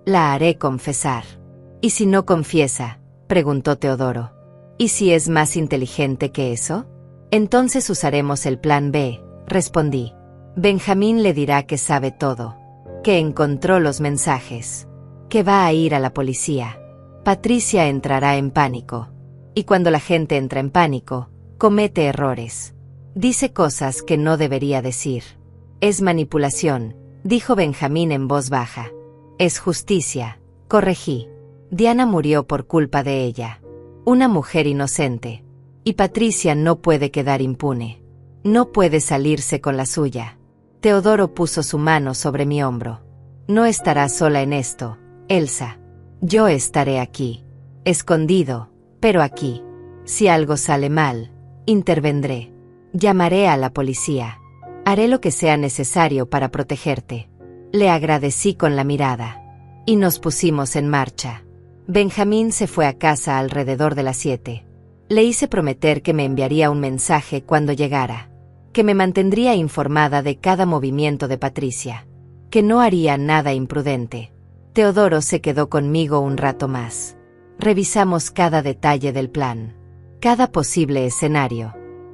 La haré confesar. «¿Y si no confiesa?», preguntó Teodoro. «¿Y si es más inteligente que eso?». «Entonces usaremos el plan B», respondí. «Benjamín le dirá que sabe todo. Que encontró los mensajes. Que va a ir a la policía. Patricia entrará en pánico. Y cuando la gente entra en pánico, comete errores. Dice cosas que no debería decir. Es manipulación», dijo Benjamín en voz baja. «Es justicia», corregí. «Diana murió por culpa de ella. Una mujer inocente. Y Patricia no puede quedar impune. No puede salirse con la suya». Teodoro puso su mano sobre mi hombro. «No estarás sola en esto, Elsa. Yo estaré aquí. Escondido, pero aquí. Si algo sale mal, intervendré. Llamaré a la policía. Haré lo que sea necesario para protegerte». Le agradecí con la mirada. Y nos pusimos en marcha. Benjamín se fue a casa alrededor de las 7. Le hice prometer que me enviaría un mensaje cuando llegara. Que me mantendría informada de cada movimiento de Patricia. Que no haría nada imprudente. Teodoro se quedó conmigo un rato más. Revisamos cada detalle del plan. Cada posible escenario.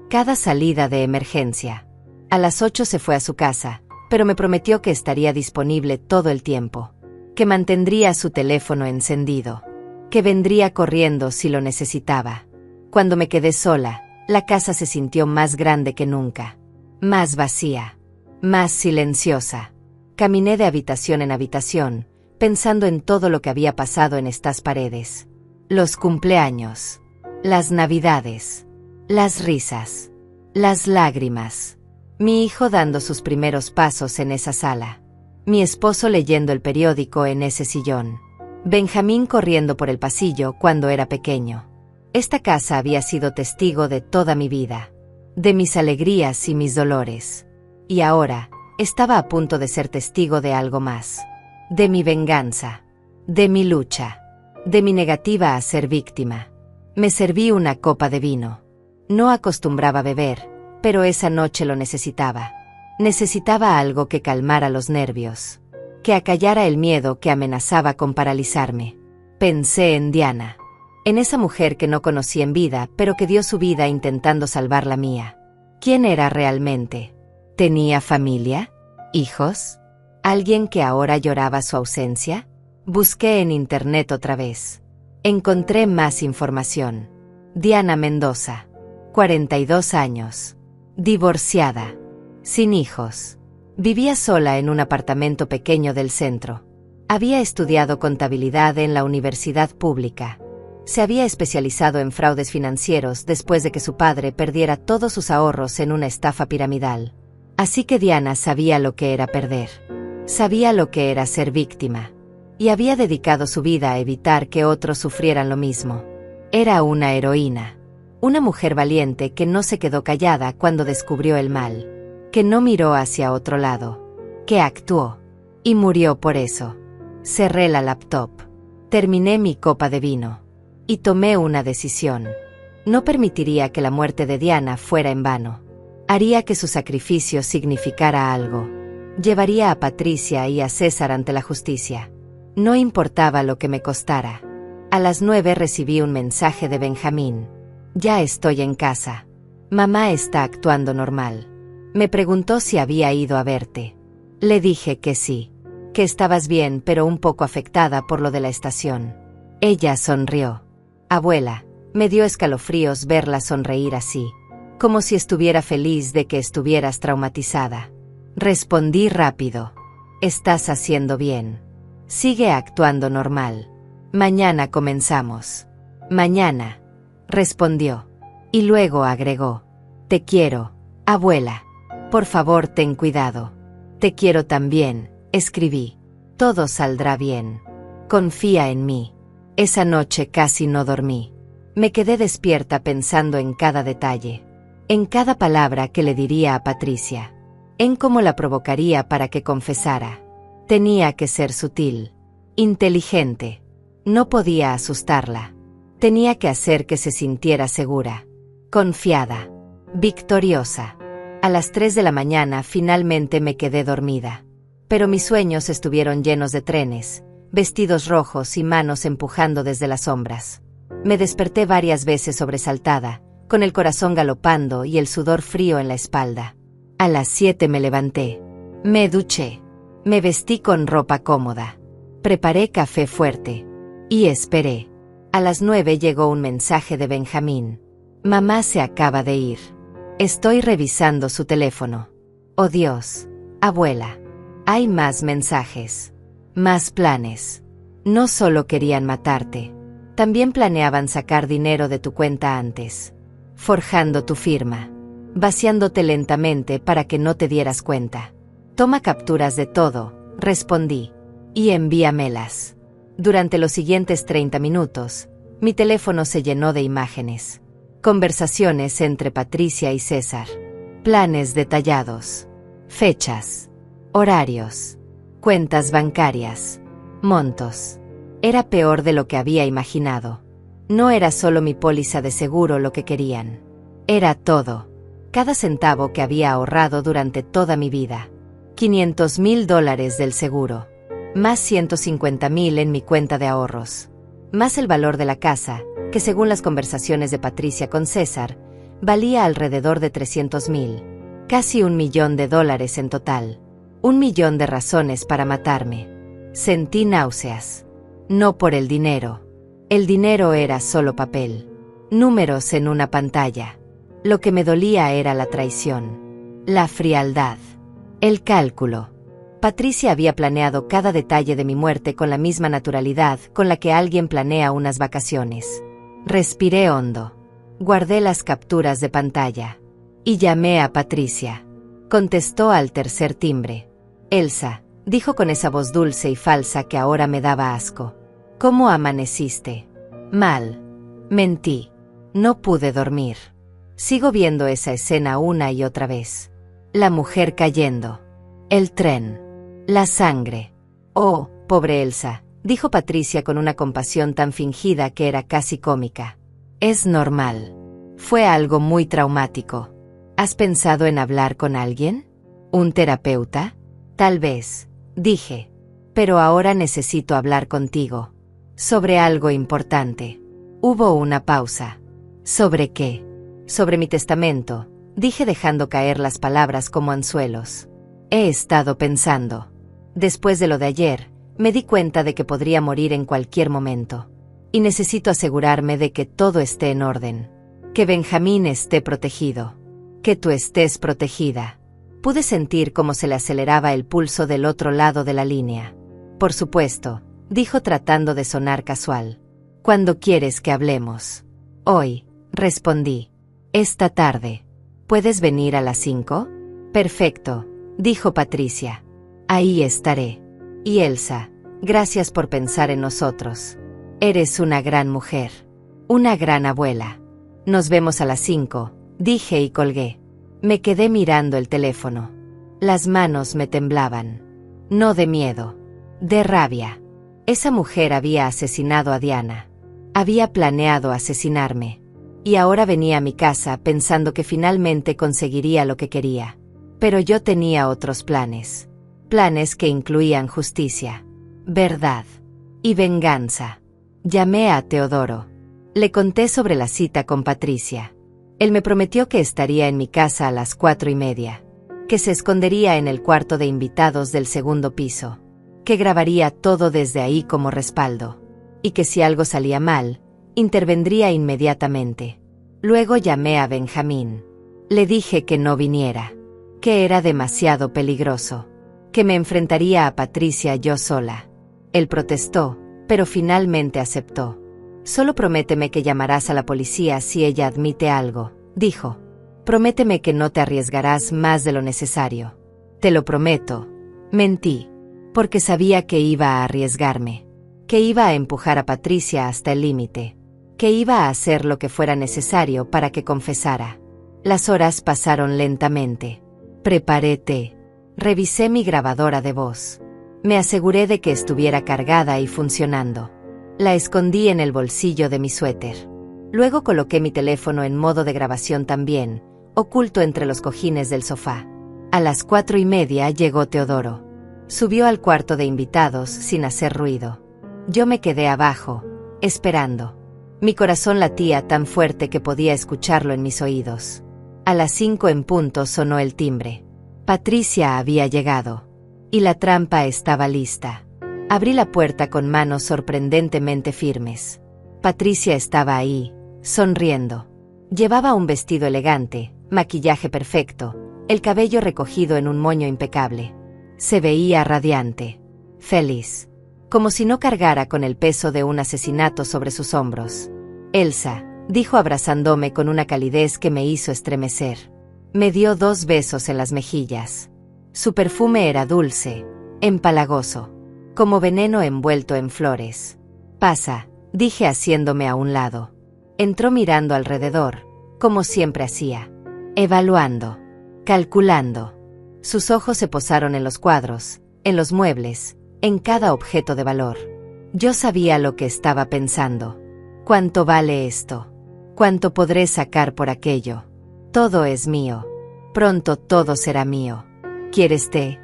Cada salida de emergencia. A las 8 se fue a su casa, pero me prometió que estaría disponible todo el tiempo. Que mantendría su teléfono encendido. Que vendría corriendo si lo necesitaba. Cuando me quedé sola, la casa se sintió más grande que nunca. Más vacía. Más silenciosa. Caminé de habitación en habitación, pensando en todo lo que había pasado en estas paredes. Los cumpleaños. Las navidades. Las risas. Las lágrimas. Mi hijo dando sus primeros pasos en esa sala. Mi esposo leyendo el periódico en ese sillón. Benjamín corriendo por el pasillo cuando era pequeño. Esta casa había sido testigo de toda mi vida. De mis alegrías y mis dolores. Y ahora, estaba a punto de ser testigo de algo más. De mi venganza. De mi lucha. de mi negativa a ser víctima. Me serví una copa de vino. No acostumbraba beber, pero esa noche lo necesitaba. Necesitaba algo que calmara los nervios, que acallara el miedo que amenazaba con paralizarme. Pensé en Diana, en esa mujer que no conocí en vida, pero que dio su vida intentando salvar la mía. ¿Quién era realmente? ¿Tenía familia? ¿Hijos? ¿Alguien que ahora lloraba su ausencia? Busqué en internet otra vez. Encontré más información. Diana Mendoza, 42 años, divorciada, sin hijos. Vivía sola en un apartamento pequeño del centro. Había estudiado contabilidad en la universidad pública. Se había especializado en fraudes financieros después de que su padre perdiera todos sus ahorros en una estafa piramidal. Así que Diana sabía lo que era perder. Sabía lo que era ser víctima. Y había dedicado su vida a evitar que otros sufrieran lo mismo. Era una heroína. Una mujer valiente que no se quedó callada cuando descubrió el mal. Que no miró hacia otro lado. Que actuó. Y murió por eso. Cerré la laptop. Terminé mi copa de vino. Y tomé una decisión. No permitiría que la muerte de Diana fuera en vano. Haría que su sacrificio significara algo. Llevaría a Patricia y a César ante la justicia. No importaba lo que me costara. A las 9 recibí un mensaje de Benjamín. Ya estoy en casa. Mamá está actuando normal. Me preguntó si había ido a verte. Le dije que sí. Que estabas bien, pero un poco afectada por lo de la estación. Ella sonrió. Abuela, me dio escalofríos verla sonreír así. Como si estuviera feliz de que estuvieras traumatizada. Respondí rápido. Estás haciendo bien. Sigue actuando normal. Mañana comenzamos. Mañana, respondió. Y luego agregó. Te quiero, abuela. Por favor, ten cuidado. Te quiero también, escribí. Todo saldrá bien. Confía en mí. Esa noche casi no dormí. Me quedé despierta pensando en cada detalle. En cada palabra que le diría a Patricia. En cómo la provocaría para que confesara. Tenía que ser sutil. Inteligente. No podía asustarla. Tenía que hacer que se sintiera segura. Confiada. Victoriosa. A las 3 de la mañana finalmente me quedé dormida. Pero mis sueños estuvieron llenos de trenes, vestidos rojos y manos empujando desde las sombras. Me desperté varias veces sobresaltada, con el corazón galopando y el sudor frío en la espalda. A las 7 me levanté. Me duché. Me vestí con ropa cómoda. Preparé café fuerte. Y esperé. A las 9 llegó un mensaje de Benjamín. Mamá se acaba de ir. Estoy revisando su teléfono. Oh Dios. Abuela. Hay más mensajes. Más planes. No solo querían matarte. También planeaban sacar dinero de tu cuenta antes. Forjando tu firma. Vaciándote lentamente para que no te dieras cuenta. Toma capturas de todo, respondí. Y envíamelas. Durante los siguientes 30 minutos, mi teléfono se llenó de imágenes. Conversaciones entre Patricia y César. Planes detallados. Fechas. Horarios. Cuentas bancarias. Montos. Era peor de lo que había imaginado. No era solo mi póliza de seguro lo que querían. Era todo. Cada centavo que había ahorrado durante toda mi vida. $500,000 del seguro. Más $150,000 en mi cuenta de ahorros. Más el valor de la casa, que según las conversaciones de Patricia con César, valía alrededor de $300,000. Casi $1,000,000 en total. 1,000,000 de razones para matarme. Sentí náuseas. No por el dinero. El dinero era solo papel. Números en una pantalla. Lo que me dolía era la traición. La frialdad. El cálculo. Patricia había planeado cada detalle de mi muerte con la misma naturalidad con la que alguien planea unas vacaciones. Respiré hondo. Guardé las capturas de pantalla. Y llamé a Patricia. Contestó al tercer timbre. Elsa, dijo con esa voz dulce y falsa que ahora me daba asco. ¿Cómo amaneciste? Mal. Mentí. No pude dormir. Sigo viendo esa escena una y otra vez. La mujer cayendo. El tren. La sangre. Oh, pobre Elsa, dijo Patricia con una compasión tan fingida que era casi cómica. Es normal. Fue algo muy traumático. ¿Has pensado en hablar con alguien? ¿Un terapeuta? Tal vez, dije. Pero ahora necesito hablar contigo. Sobre algo importante. Hubo una pausa. ¿Sobre qué? Sobre mi testamento, dije dejando caer las palabras como anzuelos. He estado pensando. Después de lo de ayer, me di cuenta de que podría morir en cualquier momento. Y necesito asegurarme de que todo esté en orden. Que Benjamín esté protegido. Que tú estés protegida. Pude sentir cómo se le aceleraba el pulso del otro lado de la línea. Por supuesto, dijo tratando de sonar casual. ¿Cuándo quieres que hablemos? Hoy, respondí. Esta tarde. ¿Puedes venir a las 5? Perfecto, dijo Patricia. Ahí estaré. Y Elsa, gracias por pensar en nosotros. Eres una gran mujer. Una gran abuela. Nos vemos a las 5, dije y colgué. Me quedé mirando el teléfono. Las manos me temblaban. No de miedo. De rabia. Esa mujer había asesinado a Diana. Había planeado asesinarme. Y ahora venía a mi casa pensando que finalmente conseguiría lo que quería. Pero yo tenía otros planes. Planes que incluían justicia, verdad y venganza. Llamé a Teodoro. Le conté sobre la cita con Patricia. Él me prometió que estaría en mi casa a las 4:30, que se escondería en el cuarto de invitados del segundo piso, que grabaría todo desde ahí como respaldo, y que si algo salía mal, intervendría inmediatamente. Luego llamé a Benjamín. Le dije que no viniera, que era demasiado peligroso, que me enfrentaría a Patricia yo sola. Él protestó, pero finalmente aceptó. Solo prométeme que llamarás a la policía si ella admite algo, dijo. Prométeme que no te arriesgarás más de lo necesario. Te lo prometo. Mentí, porque sabía que iba a arriesgarme, que iba a empujar a Patricia hasta el límite, que iba a hacer lo que fuera necesario para que confesara. Las horas pasaron lentamente. Preparé té. Revisé mi grabadora de voz. Me aseguré de que estuviera cargada y funcionando. La escondí en el bolsillo de mi suéter. Luego coloqué mi teléfono en modo de grabación también, oculto entre los cojines del sofá. A las 4:30 llegó Teodoro. Subió al cuarto de invitados sin hacer ruido. Yo me quedé abajo, esperando. Mi corazón latía tan fuerte que podía escucharlo en mis oídos. A las 5 en punto sonó el timbre. Patricia había llegado. Y la trampa estaba lista. Abrí la puerta con manos sorprendentemente firmes. Patricia estaba ahí, sonriendo. Llevaba un vestido elegante, maquillaje perfecto, el cabello recogido en un moño impecable. Se veía radiante, feliz, como si no cargara con el peso de un asesinato sobre sus hombros. Elsa, dijo abrazándome con una calidez que me hizo estremecer. Me dio 2 besos en las mejillas. Su perfume era dulce, empalagoso, como veneno envuelto en flores. Pasa, dije haciéndome a un lado. Entró mirando alrededor, como siempre hacía, evaluando, calculando. Sus ojos se posaron en los cuadros, en los muebles, en cada objeto de valor. Yo sabía lo que estaba pensando. ¿Cuánto vale esto? ¿Cuánto podré sacar por aquello? Todo es mío. Pronto todo será mío. ¿Quieres té?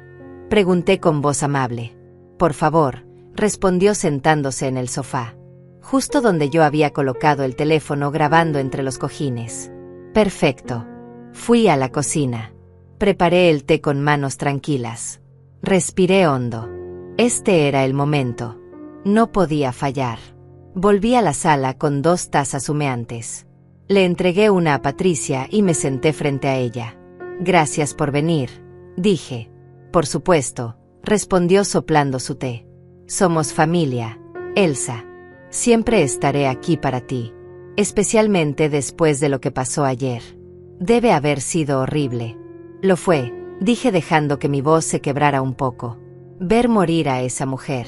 Pregunté con voz amable. Por favor, respondió sentándose en el sofá, justo donde yo había colocado el teléfono grabando entre los cojines. Perfecto. Fui a la cocina. Preparé el té con manos tranquilas. Respiré hondo. Este era el momento. No podía fallar. Volví a la sala con 2 tazas humeantes. Le entregué una a Patricia y me senté frente a ella. Gracias por venir, dije. Por supuesto, respondió soplando su té. Somos familia, Elsa. Siempre estaré aquí para ti, especialmente después de lo que pasó ayer. Debe haber sido horrible. Lo fue, dije dejando que mi voz se quebrara un poco. Ver morir a esa mujer,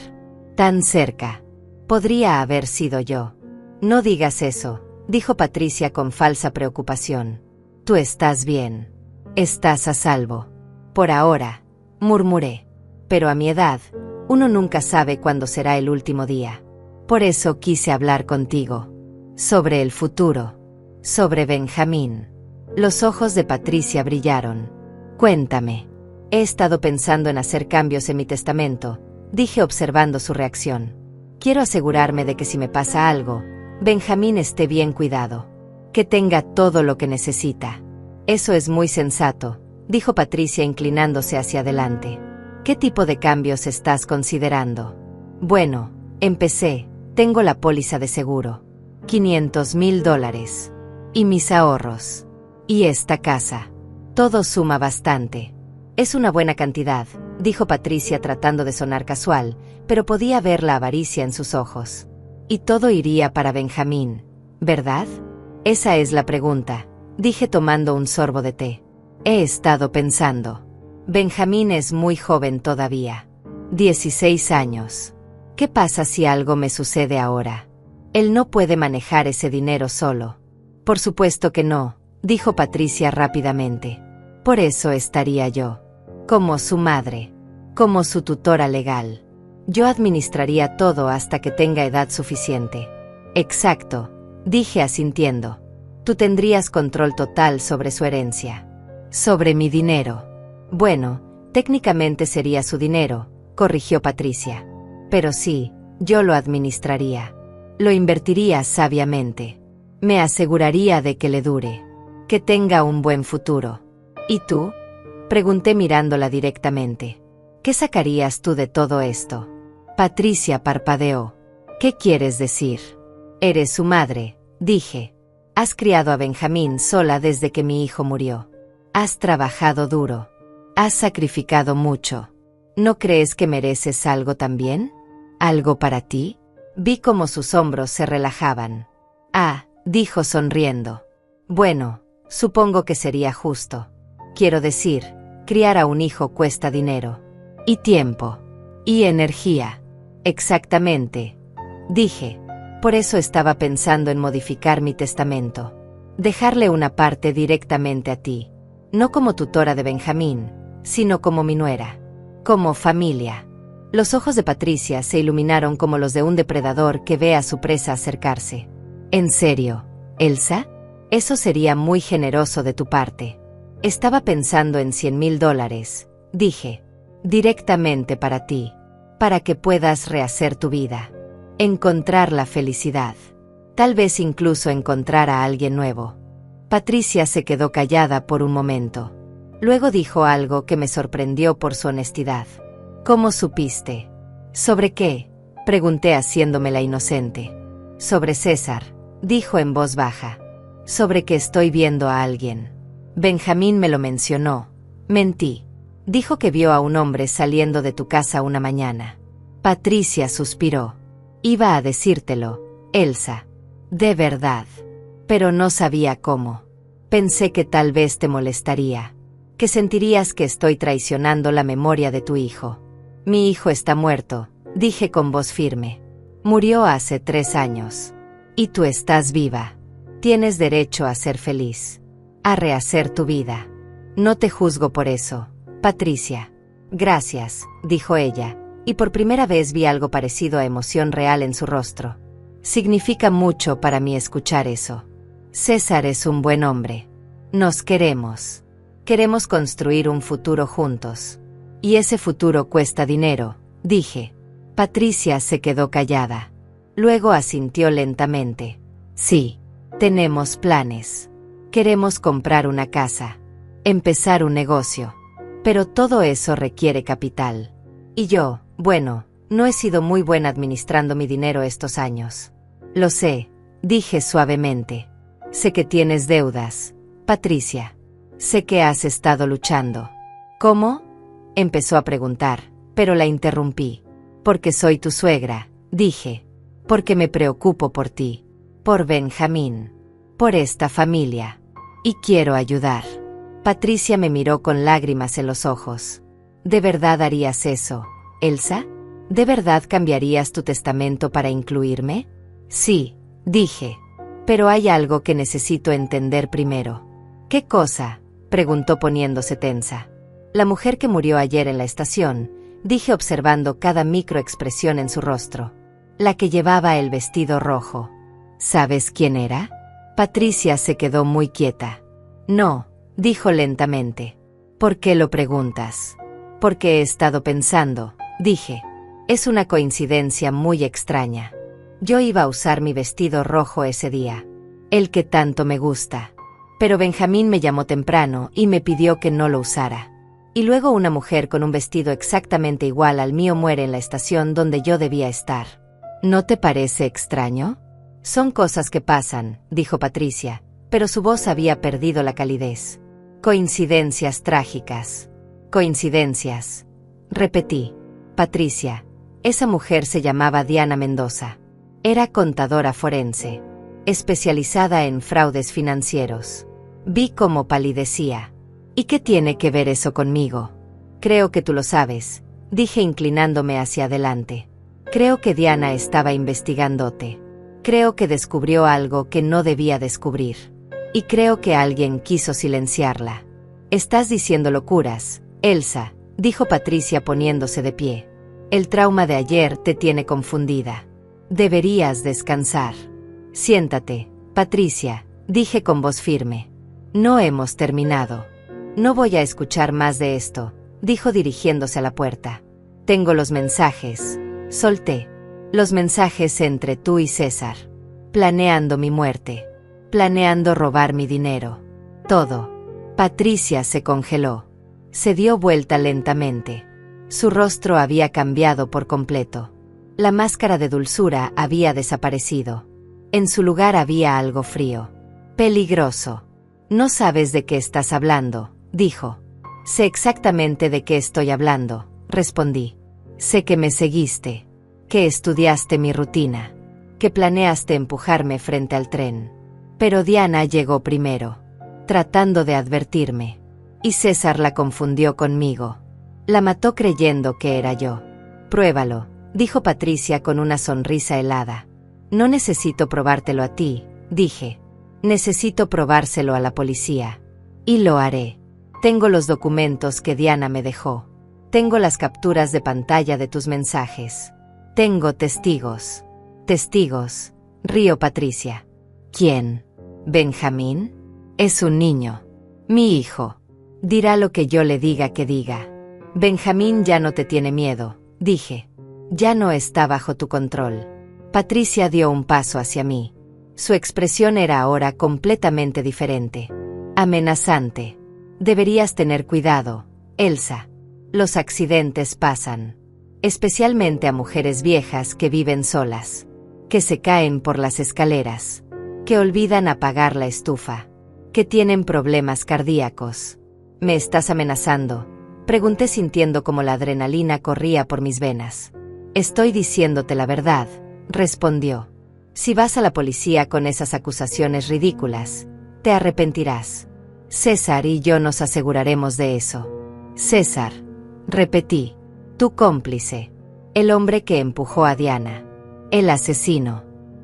tan cerca. Podría haber sido yo. No digas eso, dijo Patricia con falsa preocupación. Tú estás bien. Estás a salvo. Por ahora, murmuré. Pero a mi edad, Uno nunca sabe cuándo será el último día. Por eso quise hablar contigo. Sobre el futuro. Sobre Benjamín. Los ojos de Patricia brillaron. Cuéntame. He estado pensando en hacer cambios en mi testamento, dije observando su reacción. Quiero asegurarme de que si me pasa algo, Benjamín esté bien cuidado. Que tenga todo lo que necesita. Eso es muy sensato, dijo Patricia inclinándose hacia adelante. ¿Qué tipo de cambios estás considerando? Bueno, empecé. Tengo la póliza de seguro. $500,000. Y mis ahorros. Y esta casa. Todo suma bastante. Es una buena cantidad, dijo Patricia tratando de sonar casual, pero podía ver la avaricia en sus ojos. Y todo iría para Benjamín, ¿verdad? Esa es la pregunta, dije tomando un sorbo de té. He estado pensando. Benjamín es muy joven todavía. 16 años. ¿Qué pasa si algo me sucede ahora? Él no puede manejar ese dinero solo. Por supuesto que no, dijo Patricia rápidamente. Por eso estaría yo. Como su madre. Como su tutora legal. Yo administraría todo hasta que tenga edad suficiente. Exacto, dije asintiendo. Tú tendrías control total sobre su herencia. Sobre mi dinero. Bueno, técnicamente sería su dinero, corrigió Patricia. Pero sí, yo lo administraría. Lo invertiría sabiamente. Me aseguraría de que le dure. Que tenga un buen futuro. ¿Y tú? Pregunté mirándola directamente. ¿Qué sacarías tú de todo esto? Patricia parpadeó. ¿Qué quieres decir? Eres su madre, dije. Has criado a Benjamín sola desde que mi hijo murió. Has trabajado duro. Has sacrificado mucho. ¿No crees que mereces algo también? ¿Algo para ti? Vi cómo sus hombros se relajaban. Ah, dijo sonriendo. Bueno, supongo que sería justo. Quiero decir, criar a un hijo cuesta dinero. Y tiempo. Y energía. Exactamente. Dije. Por eso estaba pensando en modificar mi testamento. Dejarle una parte directamente a ti. No como tutora de Benjamín, sino como mi nuera. Como familia. Los ojos de Patricia se iluminaron como los de un depredador que ve a su presa acercarse. ¿En serio, Elsa? Eso sería muy generoso de tu parte. Estaba pensando en $100,000, dije. Directamente para ti. Para que puedas rehacer tu vida. Encontrar la felicidad. Tal vez incluso encontrar a alguien nuevo. Patricia se quedó callada por un momento. Luego dijo algo que me sorprendió por su honestidad. ¿Cómo supiste? ¿Sobre qué? Pregunté haciéndome la inocente. Sobre César, dijo en voz baja. Sobre que estoy viendo a alguien. Benjamín me lo mencionó. Mentí. Dijo que vio a un hombre saliendo de tu casa una mañana. Patricia suspiró. Iba a decírtelo, Elsa. De verdad. Pero no sabía cómo. Pensé que tal vez te molestaría. Que sentirías que estoy traicionando la memoria de tu hijo. Mi hijo está muerto, dije con voz firme. Murió hace 3 años. Y tú estás viva. Tienes derecho a ser feliz. A rehacer tu vida. No te juzgo por eso, Patricia. Gracias, dijo ella, y por primera vez vi algo parecido a emoción real en su rostro. Significa mucho para mí escuchar eso. César es un buen hombre. Nos queremos. Queremos construir un futuro juntos. Y ese futuro cuesta dinero, dije. Patricia se quedó callada. Luego asintió lentamente. Sí, tenemos planes. Queremos comprar una casa. Empezar un negocio. Pero todo eso requiere capital. Y yo, bueno, no he sido muy buena administrando mi dinero estos años. Lo sé, dije suavemente. Sé que tienes deudas, Patricia. Sé que has estado luchando. ¿Cómo? Empezó a preguntar, pero la interrumpí. Porque soy tu suegra, dije. Porque me preocupo por ti. Por Benjamín. Por esta familia. Y quiero ayudar. Patricia me miró con lágrimas en los ojos. ¿De verdad harías eso, Elsa? ¿De verdad cambiarías tu testamento para incluirme? Sí, dije. Pero hay algo que necesito entender primero. ¿Qué cosa? Preguntó poniéndose tensa. La mujer que murió ayer en la estación, dije observando cada microexpresión en su rostro. La que llevaba el vestido rojo. ¿Sabes quién era? Patricia se quedó muy quieta. No, dijo lentamente. ¿Por qué lo preguntas? Porque he estado pensando, dije. Es una coincidencia muy extraña. Yo iba a usar mi vestido rojo ese día. El que tanto me gusta. Pero Benjamín me llamó temprano y me pidió que no lo usara. Y luego una mujer con un vestido exactamente igual al mío muere en la estación donde yo debía estar. ¿No te parece extraño? Son cosas que pasan, dijo Patricia, pero su voz había perdido la calidez. Coincidencias trágicas. Coincidencias. Repetí. Patricia. Esa mujer se llamaba Diana Mendoza. Era contadora forense, especializada en fraudes financieros. Vi cómo palidecía. ¿Y qué tiene que ver eso conmigo? Creo que tú lo sabes, dije inclinándome hacia adelante. Creo que Diana estaba investigándote. Creo que descubrió algo que no debía descubrir. Y creo que alguien quiso silenciarla. Estás diciendo locuras, Elsa, dijo Patricia poniéndose de pie. El trauma de ayer te tiene confundida. Deberías descansar. Siéntate, Patricia, dije con voz firme. No hemos terminado. No voy a escuchar más de esto, dijo dirigiéndose a la puerta. Tengo los mensajes. Solté. Los mensajes entre tú y César. Planeando mi muerte. Planeando robar mi dinero. Todo. Patricia se congeló. Se dio vuelta lentamente. Su rostro había cambiado por completo. La máscara de dulzura había desaparecido. En su lugar había algo frío. Peligroso. No sabes de qué estás hablando, dijo. Sé exactamente de qué estoy hablando, respondí. Sé que me seguiste. Que estudiaste mi rutina. Que planeaste empujarme frente al tren. Pero Diana llegó primero, tratando de advertirme. Y César la confundió conmigo. La mató creyendo que era yo. Pruébalo, dijo Patricia con una sonrisa helada. No necesito probártelo a ti, dije. Necesito probárselo a la policía. Y lo haré. Tengo los documentos que Diana me dejó. Tengo las capturas de pantalla de tus mensajes. Tengo testigos. Testigos, rió Patricia. ¿Quién? ¿Benjamín? Es un niño. Mi hijo. Dirá lo que yo le diga que diga. Benjamín ya no te tiene miedo, dije. Ya no está bajo tu control. Patricia dio un paso hacia mí. Su expresión era ahora completamente diferente. Amenazante. Deberías tener cuidado, Elsa. Los accidentes pasan. Especialmente a mujeres viejas que viven solas. Que se caen por las escaleras. Que olvidan apagar la estufa. Que tienen problemas cardíacos. ¿Me estás amenazando?, pregunté sintiendo como la adrenalina corría por mis venas. Estoy diciéndote la verdad, respondió. Si vas a la policía con esas acusaciones ridículas, te arrepentirás. César y yo nos aseguraremos de eso. César, repetí, tu cómplice. El hombre que empujó a Diana. El asesino.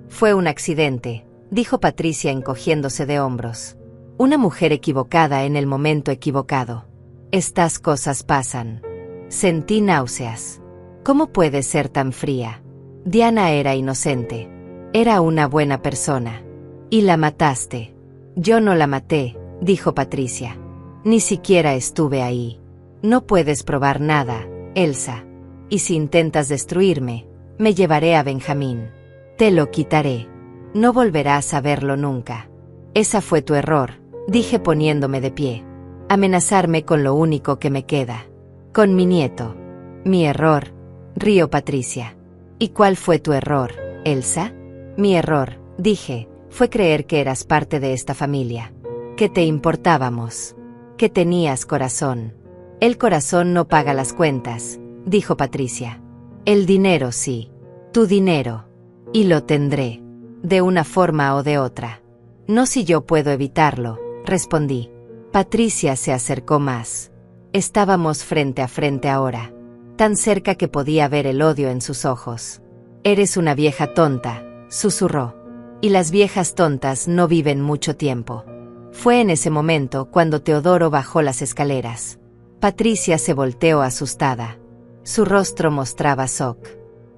Fue un accidente, dijo Patricia encogiéndose de hombros. Una mujer equivocada en el momento equivocado. Estas cosas pasan. Sentí náuseas. ¿Cómo puedes ser tan fría? Diana era inocente. Era una buena persona. Y la mataste. Yo no la maté, dijo Patricia. Ni siquiera estuve ahí. No puedes probar nada, Elsa. Y si intentas destruirme, me llevaré a Benjamín. Te lo quitaré. No volverás a verlo nunca. Esa fue tu error, dije poniéndome de pie. Amenazarme con lo único que me queda. Con mi nieto. Mi error, rió Patricia. ¿Y cuál fue tu error, Elsa? Mi error, dije, fue creer que eras parte de esta familia. Que te importábamos. Que tenías corazón. El corazón no paga las cuentas, dijo Patricia. El dinero sí. Tu dinero. Y lo tendré. De una forma o de otra. No si yo puedo evitarlo, respondí. Patricia se acercó más. Estábamos frente a frente ahora. Tan cerca que podía ver el odio en sus ojos. Eres una vieja tonta, susurró. Y las viejas tontas no viven mucho tiempo. Fue en ese momento cuando Teodoro bajó las escaleras. Patricia se volteó asustada. Su rostro mostraba shock,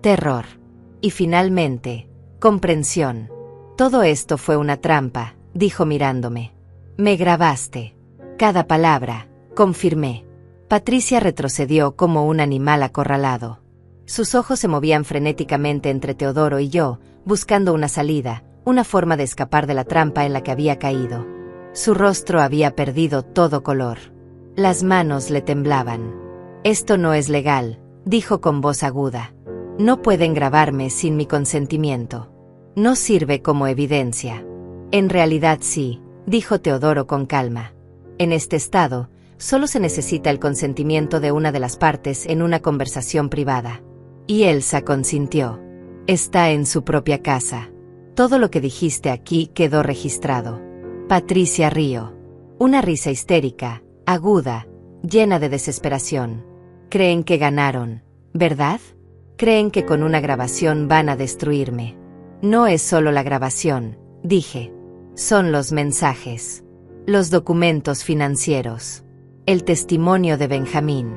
terror y finalmente, comprensión. Todo esto fue una trampa, dijo mirándome. Me grabaste. Cada palabra, confirmé. Patricia retrocedió como un animal acorralado. Sus ojos se movían frenéticamente entre Teodoro y yo, buscando una salida, una forma de escapar de la trampa en la que había caído. Su rostro había perdido todo color. Las manos le temblaban. Esto no es legal, dijo con voz aguda. No pueden grabarme sin mi consentimiento. No sirve como evidencia. En realidad sí, dijo Teodoro con calma. En este estado, solo se necesita el consentimiento de una de las partes en una conversación privada. Y Elsa consintió. Está en su propia casa. Todo lo que dijiste aquí quedó registrado. Patricia rió. Una risa histérica, aguda, llena de desesperación. Creen que ganaron, ¿verdad? Creen que con una grabación van a destruirme. No es solo la grabación, dije. Son los mensajes. Los documentos financieros. El testimonio de Benjamín.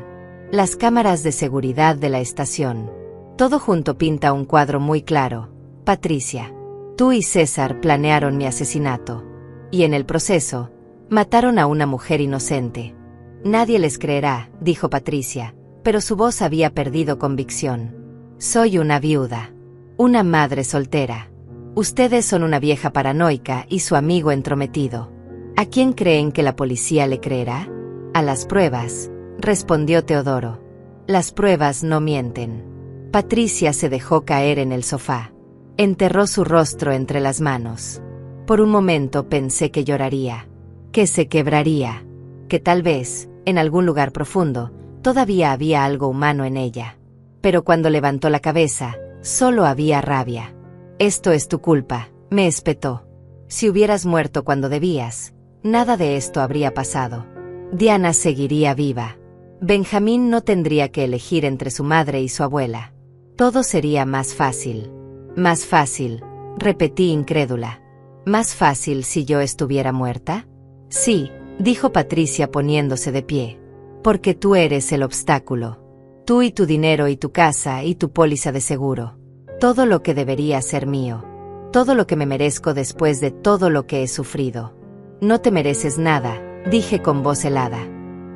Las cámaras de seguridad de la estación. Todo junto pinta un cuadro muy claro. Patricia, tú y César planearon mi asesinato. Y en el proceso, mataron a una mujer inocente. Nadie les creerá, dijo Patricia, pero su voz había perdido convicción. Soy una viuda. Una madre soltera. Ustedes son una vieja paranoica y su amigo entrometido. ¿A quién creen que la policía le creerá? A las pruebas, respondió Teodoro. Las pruebas no mienten. Patricia se dejó caer en el sofá. Enterró su rostro entre las manos. Por un momento pensé que lloraría, que se quebraría, que tal vez, en algún lugar profundo, todavía había algo humano en ella. Pero cuando levantó la cabeza, solo había rabia. Esto es tu culpa, me espetó. Si hubieras muerto cuando debías, nada de esto habría pasado. Diana seguiría viva. Benjamín no tendría que elegir entre su madre y su abuela. Todo sería más fácil. Más fácil, repetí incrédula. ¿Más fácil si yo estuviera muerta? Sí, dijo Patricia poniéndose de pie. Porque tú eres el obstáculo. Tú y tu dinero y tu casa y tu póliza de seguro. Todo lo que debería ser mío. Todo lo que me merezco después de todo lo que he sufrido. No te mereces nada, dije con voz helada.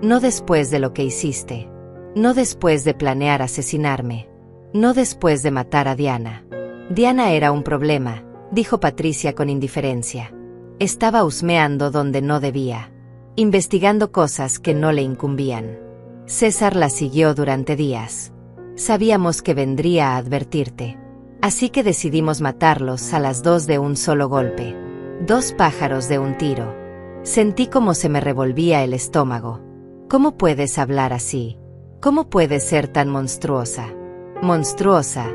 No después de lo que hiciste. No después de planear asesinarme. No después de matar a Diana. Diana era un problema, dijo Patricia con indiferencia. Estaba husmeando donde no debía. Investigando cosas que no le incumbían. César la siguió durante días. Sabíamos que vendría a advertirte. Así que decidimos matarlos a las dos de un solo golpe. 2 pájaros de un tiro. Sentí como se me revolvía el estómago. ¿Cómo puedes hablar así? ¿Cómo puedes ser tan monstruosa? Monstruosa,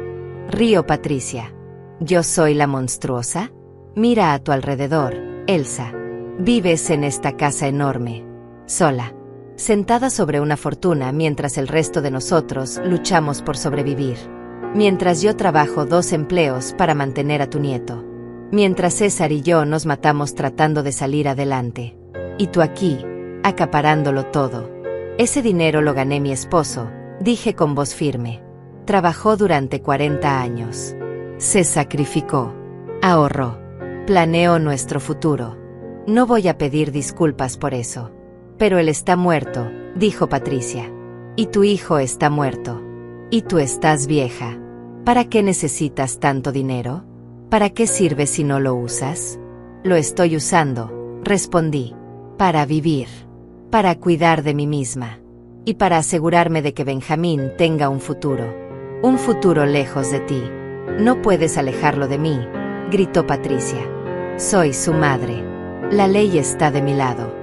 rió Patricia. ¿Yo soy la monstruosa? Mira a tu alrededor, Elsa. Vives en esta casa enorme. Sola. Sentada sobre una fortuna mientras el resto de nosotros luchamos por sobrevivir. Mientras yo trabajo 2 empleos para mantener a tu nieto. Mientras César y yo nos matamos tratando de salir adelante. Y tú aquí, acaparándolo todo. Ese dinero lo gané mi esposo, dije con voz firme. Trabajó durante 40 años. Se sacrificó. Ahorró. Planeó nuestro futuro. No voy a pedir disculpas por eso. Pero él está muerto, dijo Patricia. Y tu hijo está muerto. Y tú estás vieja. ¿Para qué necesitas tanto dinero? ¿Para qué sirve si no lo usas? Lo estoy usando, respondí. Para vivir. Para cuidar de mí misma. Y para asegurarme de que Benjamín tenga un futuro. Un futuro lejos de ti. No puedes alejarlo de mí, gritó Patricia. Soy su madre. La ley está de mi lado.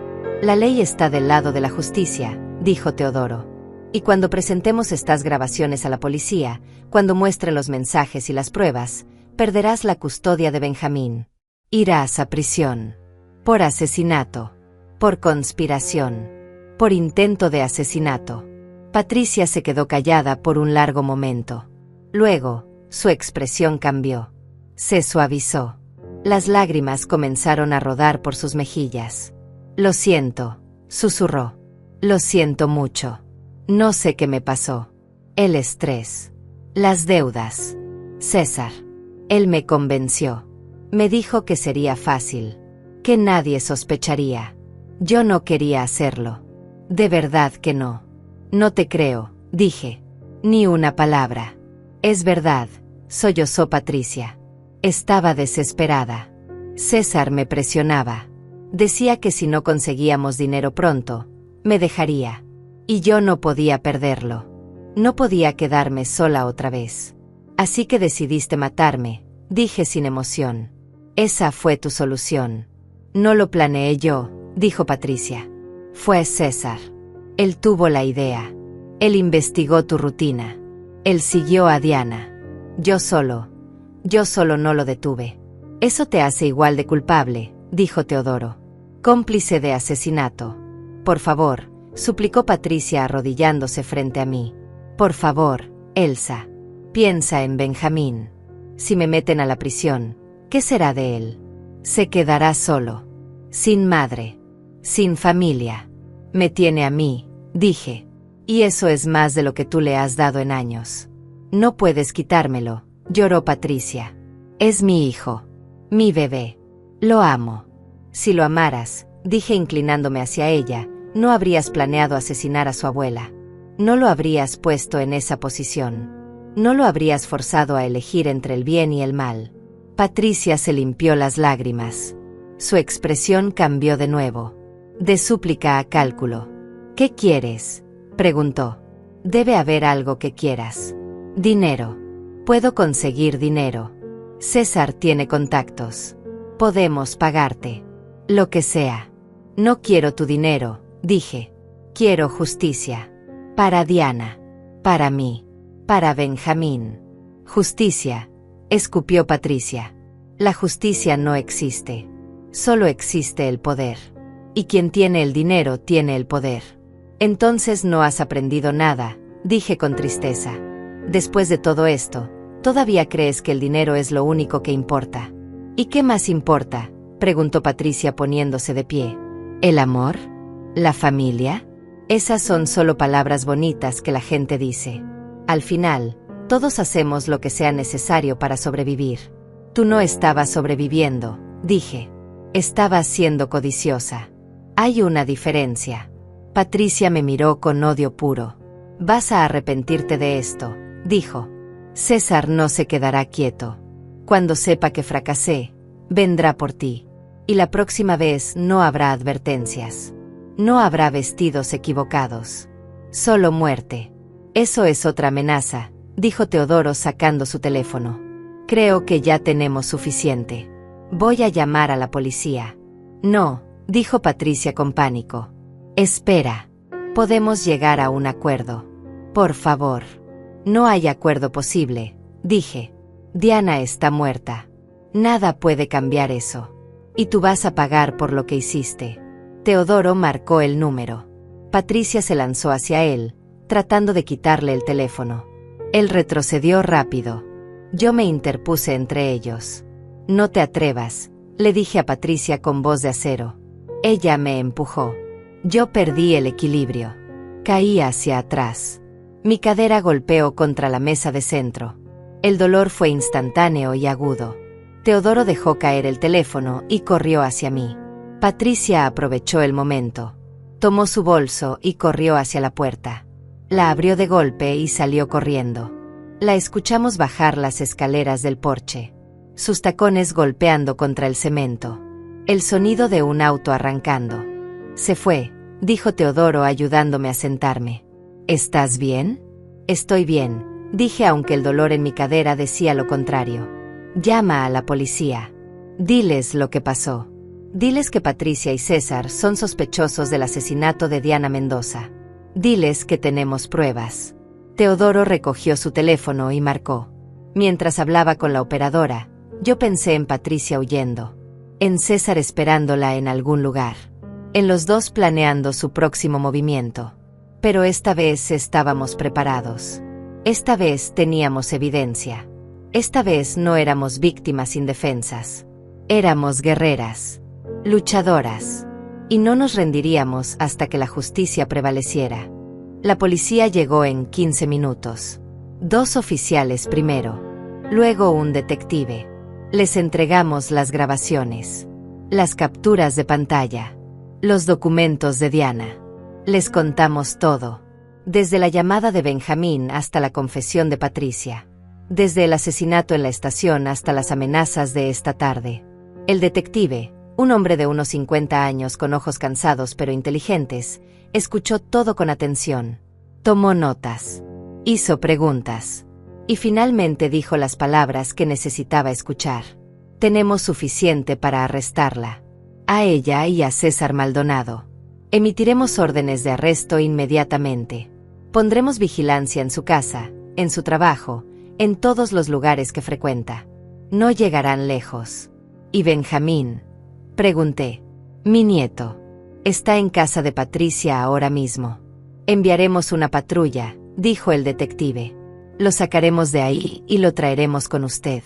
La ley está del lado de la justicia, dijo Teodoro. Y cuando presentemos estas grabaciones a la policía, cuando muestre los mensajes y las pruebas, perderás la custodia de Benjamín. Irás a prisión. Por asesinato. Por conspiración. Por intento de asesinato. Patricia se quedó callada por un largo momento. Luego, su expresión cambió. Se suavizó. Las lágrimas comenzaron a rodar por sus mejillas. Lo siento, susurró. Lo siento mucho. No sé qué me pasó. El estrés. Las deudas. César. Él me convenció. Me dijo que sería fácil, que nadie sospecharía. Yo no quería hacerlo. De verdad que no. No te creo, dije. Ni una palabra. Es verdad, sollozó Patricia. Estaba desesperada. César me presionaba. Decía que si no conseguíamos dinero pronto, me dejaría. Y yo no podía perderlo. No podía quedarme sola otra vez. Así que decidiste matarme, dije sin emoción. Esa fue tu solución. No lo planeé yo, dijo Patricia. Fue César. Él tuvo la idea. Él investigó tu rutina. Él siguió a Diana. Yo solo no lo detuve. Eso te hace igual de culpable, dijo Teodoro. Cómplice de asesinato. Por favor, suplicó Patricia arrodillándose frente a mí. Por favor, Elsa. Piensa en Benjamín. Si me meten a la prisión, ¿qué será de él? Se quedará solo. Sin madre. Sin familia. Me tiene a mí, dije. Y eso es más de lo que tú le has dado en años. No puedes quitármelo, lloró Patricia. Es mi hijo. Mi bebé. Lo amo. Si lo amaras, dije inclinándome hacia ella, no habrías planeado asesinar a su abuela. No lo habrías puesto en esa posición. No lo habrías forzado a elegir entre el bien y el mal. Patricia se limpió las lágrimas. Su expresión cambió de nuevo. De súplica a cálculo. ¿Qué quieres?, preguntó. Debe haber algo que quieras. Dinero. Puedo conseguir dinero. César tiene contactos. Podemos pagarte. Lo que sea. No quiero tu dinero, dije. Quiero justicia. Para Diana. Para mí. Para Benjamín. Justicia, escupió Patricia. La justicia no existe. Solo existe el poder. Y quien tiene el dinero tiene el poder. Entonces no has aprendido nada, dije con tristeza. Después de todo esto, ¿todavía crees que el dinero es lo único que importa? ¿Y qué más importa?, preguntó Patricia poniéndose de pie. ¿El amor? ¿La familia? Esas son solo palabras bonitas que la gente dice. Al final, todos hacemos lo que sea necesario para sobrevivir. Tú no estabas sobreviviendo, dije. Estabas siendo codiciosa. Hay una diferencia. Patricia me miró con odio puro. Vas a arrepentirte de esto, dijo. César no se quedará quieto. Cuando sepa que fracasé, vendrá por ti. Y la próxima vez no habrá advertencias. No habrá vestidos equivocados. Solo muerte. Eso es otra amenaza, dijo Teodoro sacando su teléfono. Creo que ya tenemos suficiente. Voy a llamar a la policía. No, dijo Patricia con pánico. Espera. Podemos llegar a un acuerdo. Por favor. No hay acuerdo posible, dije. Diana está muerta. Nada puede cambiar eso. Y tú vas a pagar por lo que hiciste. Teodoro marcó el número. Patricia se lanzó hacia él, tratando de quitarle el teléfono. Él retrocedió rápido. Yo me interpuse entre ellos. No te atrevas, le dije a Patricia con voz de acero. Ella me empujó. Yo perdí el equilibrio. Caí hacia atrás. Mi cadera golpeó contra la mesa de centro. El dolor fue instantáneo y agudo. Teodoro dejó caer el teléfono y corrió hacia mí. Patricia aprovechó el momento. Tomó su bolso y corrió hacia la puerta. La abrió de golpe y salió corriendo. La escuchamos bajar las escaleras del porche. Sus tacones golpeando contra el cemento. El sonido de un auto arrancando. Se fue, dijo Teodoro ayudándome a sentarme. ¿Estás bien? Estoy bien, dije aunque el dolor en mi cadera decía lo contrario. Llama a la policía. Diles lo que pasó. Diles que Patricia y César son sospechosos del asesinato de Diana Mendoza. Diles que tenemos pruebas. Teodoro recogió su teléfono y marcó. Mientras hablaba con la operadora, yo pensé en Patricia huyendo. En César esperándola en algún lugar. En los dos planeando su próximo movimiento. Pero esta vez estábamos preparados. Esta vez teníamos evidencia. Esta vez no éramos víctimas indefensas. Éramos guerreras. Luchadoras. Y no nos rendiríamos hasta que la justicia prevaleciera. La policía llegó en 15 minutos. 2 oficiales primero, luego un detective. Les entregamos las grabaciones, las capturas de pantalla, los documentos de Diana. Les contamos todo, desde la llamada de Benjamín hasta la confesión de Patricia, desde el asesinato en la estación hasta las amenazas de esta tarde. El detective, un hombre de unos 50 años con ojos cansados pero inteligentes, escuchó todo con atención. Tomó notas, hizo preguntas, y finalmente dijo las palabras que necesitaba escuchar. Tenemos suficiente para arrestarla. A ella y a César Maldonado. Emitiremos órdenes de arresto inmediatamente. Pondremos vigilancia en su casa, en su trabajo, en todos los lugares que frecuenta. No llegarán lejos. ¿Y Benjamín? Pregunté. Mi nieto. Está en casa de Patricia ahora mismo. Enviaremos una patrulla, dijo el detective. Lo sacaremos de ahí y lo traeremos con usted.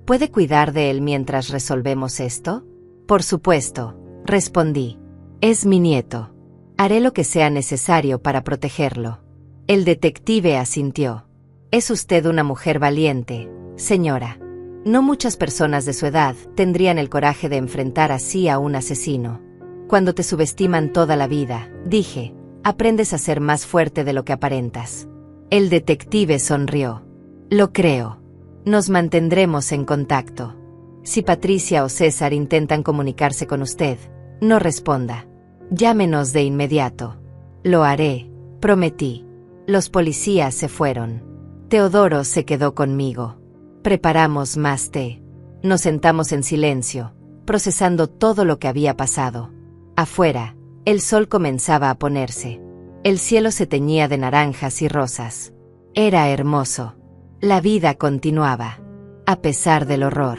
¿Puede cuidar de él mientras resolvemos esto? Por supuesto, respondí. Es mi nieto. Haré lo que sea necesario para protegerlo. El detective asintió. Es usted una mujer valiente, señora. No muchas personas de su edad tendrían el coraje de enfrentar así a un asesino. Cuando te subestiman toda la vida, dije, aprendes a ser más fuerte de lo que aparentas. El detective sonrió. Lo creo. Nos mantendremos en contacto. Si Patricia o César intentan comunicarse con usted, no responda. Llámenos de inmediato. Lo haré, prometí. Los policías se fueron. Teodoro se quedó conmigo. Preparamos más té. Nos sentamos en silencio, procesando todo lo que había pasado. Afuera, el sol comenzaba a ponerse. El cielo se teñía de naranjas y rosas. Era hermoso. La vida continuaba. A pesar del horror.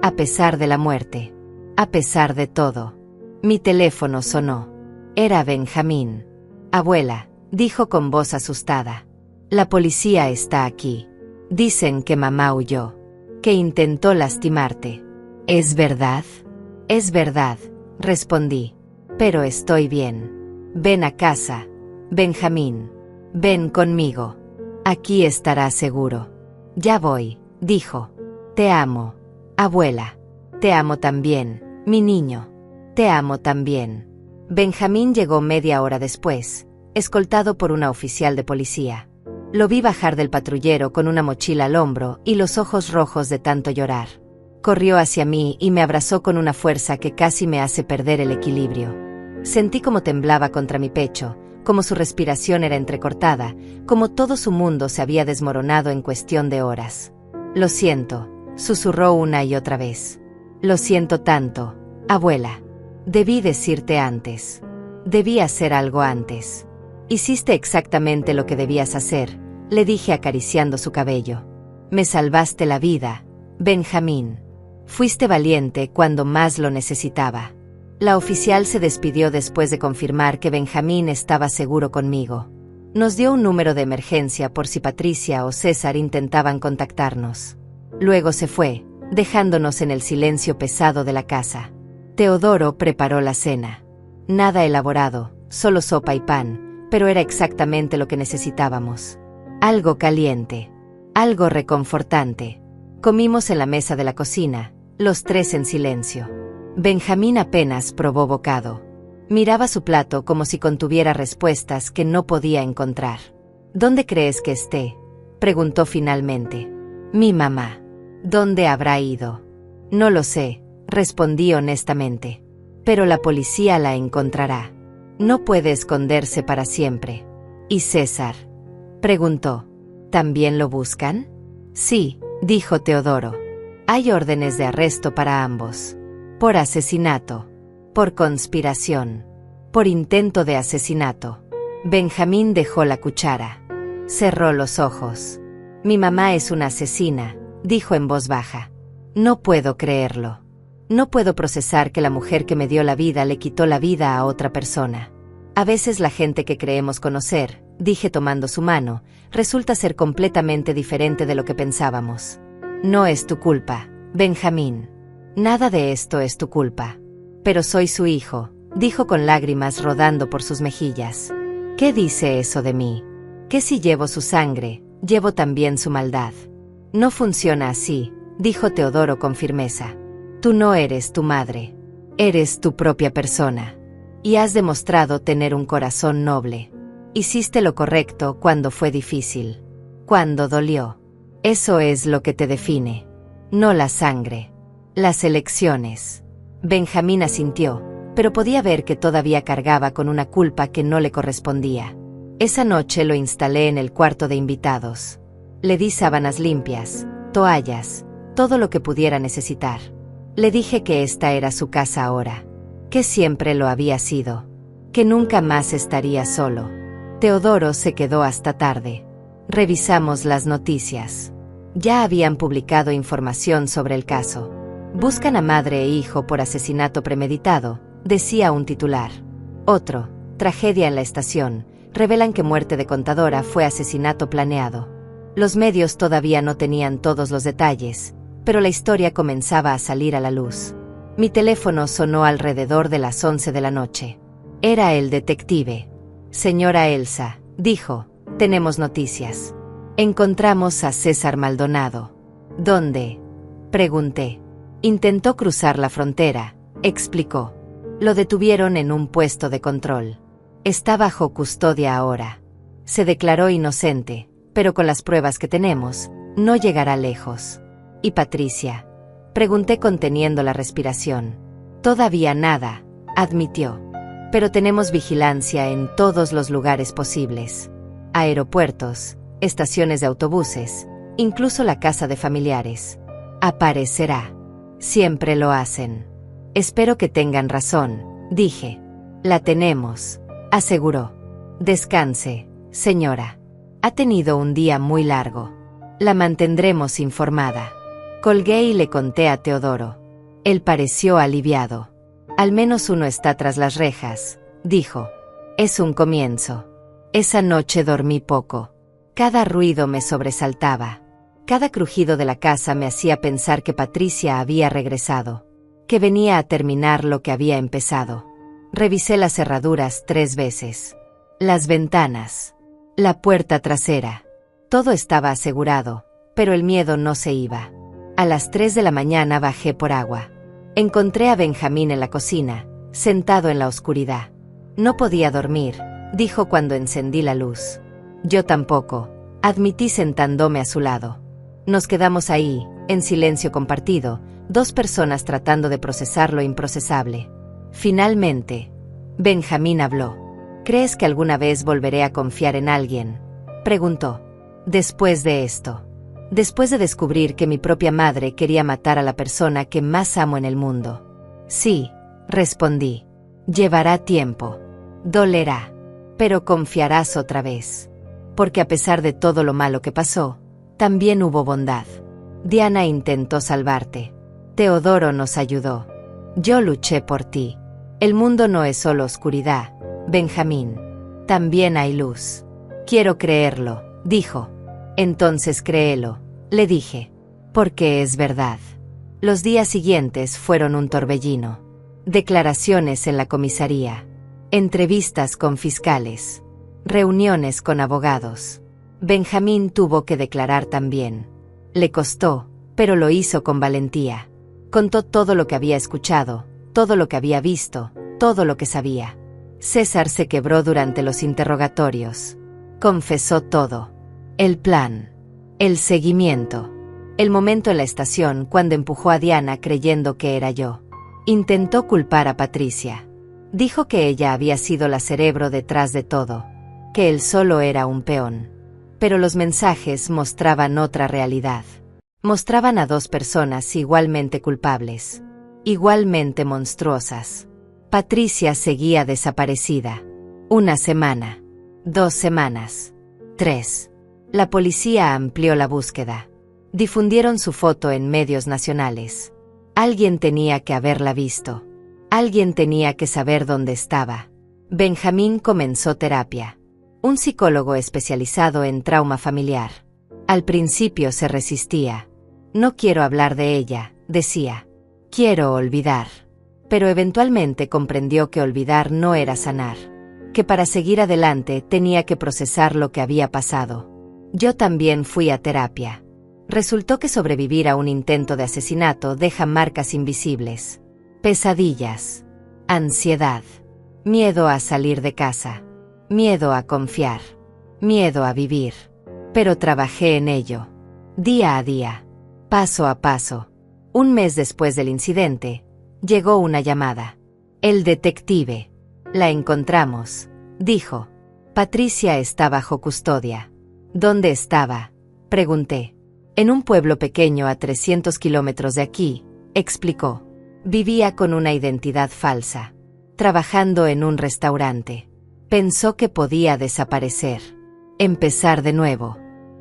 A pesar de la muerte. A pesar de todo. Mi teléfono sonó. Era Benjamín. Abuela, dijo con voz asustada. La policía está aquí. Dicen que mamá huyó. Que intentó lastimarte. ¿Es verdad? Es verdad, respondí. Pero estoy bien. Ven a casa, Benjamín. Ven conmigo. Aquí estarás seguro. Ya voy, dijo. Te amo, abuela. Te amo también, mi niño. Te amo también. Benjamín llegó media hora después, escoltado por una oficial de policía. Lo vi bajar del patrullero con una mochila al hombro y los ojos rojos de tanto llorar. Corrió hacia mí y me abrazó con una fuerza que casi me hace perder el equilibrio. Sentí como temblaba contra mi pecho, como su respiración era entrecortada, como todo su mundo se había desmoronado en cuestión de horas. Lo siento, susurró una y otra vez. Lo siento tanto, abuela. Debí decirte antes. Debí hacer algo antes. Hiciste exactamente lo que debías hacer, le dije acariciando su cabello. Me salvaste la vida, Benjamín. Fuiste valiente cuando más lo necesitaba. La oficial se despidió después de confirmar que Benjamín estaba seguro conmigo. Nos dio un número de emergencia por si Patricia o César intentaban contactarnos. Luego se fue, dejándonos en el silencio pesado de la casa. Teodoro preparó la cena. Nada elaborado, solo sopa y pan, pero era exactamente lo que necesitábamos. Algo caliente, algo reconfortante. Comimos en la mesa de la cocina, los tres en silencio. Benjamín apenas probó bocado. Miraba su plato como si contuviera respuestas que no podía encontrar. ¿Dónde crees que esté?, preguntó finalmente. Mi mamá. ¿Dónde habrá ido? No lo sé, respondí honestamente. Pero la policía la encontrará. No puede esconderse para siempre. ¿Y César?, preguntó. ¿También lo buscan? Sí, dijo Teodoro. Hay órdenes de arresto para ambos. Por asesinato. Por conspiración. Por intento de asesinato. Benjamín dejó la cuchara. Cerró los ojos. Mi mamá es una asesina, dijo en voz baja. No puedo creerlo. No puedo procesar que la mujer que me dio la vida le quitó la vida a otra persona. A veces la gente que creemos conocer, dije tomando su mano, resulta ser completamente diferente de lo que pensábamos. No es tu culpa, Benjamín. Nada de esto es tu culpa. Pero soy su hijo, dijo con lágrimas rodando por sus mejillas. ¿Qué dice eso de mí? Que si llevo su sangre, llevo también su maldad. No funciona así, dijo Teodoro con firmeza. Tú no eres tu madre. Eres tu propia persona. Y has demostrado tener un corazón noble. Hiciste lo correcto cuando fue difícil. Cuando dolió. Eso es lo que te define. No la sangre. Las elecciones. Benjamín asintió, pero podía ver que todavía cargaba con una culpa que no le correspondía. Esa noche lo instalé en el cuarto de invitados. Le di sábanas limpias, toallas, todo lo que pudiera necesitar. Le dije que esta era su casa ahora, que siempre lo había sido, que nunca más estaría solo. Teodoro se quedó hasta tarde. Revisamos las noticias. Ya habían publicado información sobre el caso. Buscan a madre e hijo por asesinato premeditado, decía un titular. Otro, tragedia en la estación, revelan que muerte de contadora fue asesinato planeado. Los medios todavía no tenían todos los detalles, pero la historia comenzaba a salir a la luz. Mi teléfono sonó alrededor de las 11 de la noche. Era el detective. Señora Elsa, dijo, tenemos noticias. Encontramos a César Maldonado. ¿Dónde? Pregunté. Intentó cruzar la frontera, explicó. Lo detuvieron en un puesto de control. Está bajo custodia ahora. Se declaró inocente, pero con las pruebas que tenemos, no llegará lejos. ¿Y Patricia? Pregunté conteniendo la respiración. Todavía nada, admitió. Pero tenemos vigilancia en todos los lugares posibles. Aeropuertos, estaciones de autobuses, incluso la casa de familiares. Aparecerá. Siempre lo hacen. Espero que tengan razón, dije. La tenemos, aseguró. Descanse, señora. Ha tenido un día muy largo. La mantendremos informada. Colgué y le conté a Teodoro. Él pareció aliviado. Al menos uno está tras las rejas, dijo. Es un comienzo. Esa noche dormí poco. Cada ruido me sobresaltaba. Cada crujido de la casa me hacía pensar que Patricia había regresado, que venía a terminar lo que había empezado. Revisé las cerraduras 3 veces. Las ventanas. La puerta trasera. Todo estaba asegurado, pero el miedo no se iba. A las 3 de la mañana bajé por agua. Encontré a Benjamín en la cocina, sentado en la oscuridad. No podía dormir, dijo cuando encendí la luz. Yo tampoco, admití sentándome a su lado. Nos quedamos ahí, en silencio compartido, 2 personas tratando de procesar lo improcesable. Finalmente, Benjamín habló. ¿Crees que alguna vez volveré a confiar en alguien?, preguntó. Después de esto. Después de descubrir que mi propia madre quería matar a la persona que más amo en el mundo. Sí, respondí. Llevará tiempo. Dolerá. Pero confiarás otra vez. Porque a pesar de todo lo malo que pasó, también hubo bondad. Diana intentó salvarte. Teodoro nos ayudó. Yo luché por ti. El mundo no es solo oscuridad, Benjamín. También hay luz. Quiero creerlo, dijo. Entonces créelo, le dije. Porque es verdad. Los días siguientes fueron un torbellino. Declaraciones en la comisaría. Entrevistas con fiscales. Reuniones con abogados. Benjamín tuvo que declarar también. Le costó, pero lo hizo con valentía. Contó todo lo que había escuchado, todo lo que había visto, todo lo que sabía. César se quebró durante los interrogatorios. Confesó todo. El plan. El seguimiento. El momento en la estación cuando empujó a Diana creyendo que era yo. Intentó culpar a Patricia. Dijo que ella había sido la cerebro detrás de todo. Que él solo era un peón. Pero los mensajes mostraban otra realidad. Mostraban a 2 personas igualmente culpables. Igualmente monstruosas. Patricia seguía desaparecida. 1 semana. 2 semanas. 3. La policía amplió la búsqueda. Difundieron su foto en medios nacionales. Alguien tenía que haberla visto. Alguien tenía que saber dónde estaba. Benjamín comenzó terapia. Un psicólogo especializado en trauma familiar. Al principio se resistía. No quiero hablar de ella, decía. Quiero olvidar. Pero eventualmente comprendió que olvidar no era sanar. que para seguir adelante tenía que procesar lo que había pasado. Yo también fui a terapia. Resultó que sobrevivir a un intento de asesinato deja marcas invisibles. Pesadillas, ansiedad, miedo a salir de casa, miedo a confiar, miedo a vivir. Pero trabajé en ello, día a día, paso a paso. Un mes después del incidente, llegó una llamada. El detective. La encontramos, dijo. Patricia está bajo custodia. ¿Dónde estaba?, pregunté. En un pueblo pequeño a 300 kilómetros de aquí, explicó. Vivía con una identidad falsa, trabajando en un restaurante. Pensó que podía desaparecer, empezar de nuevo.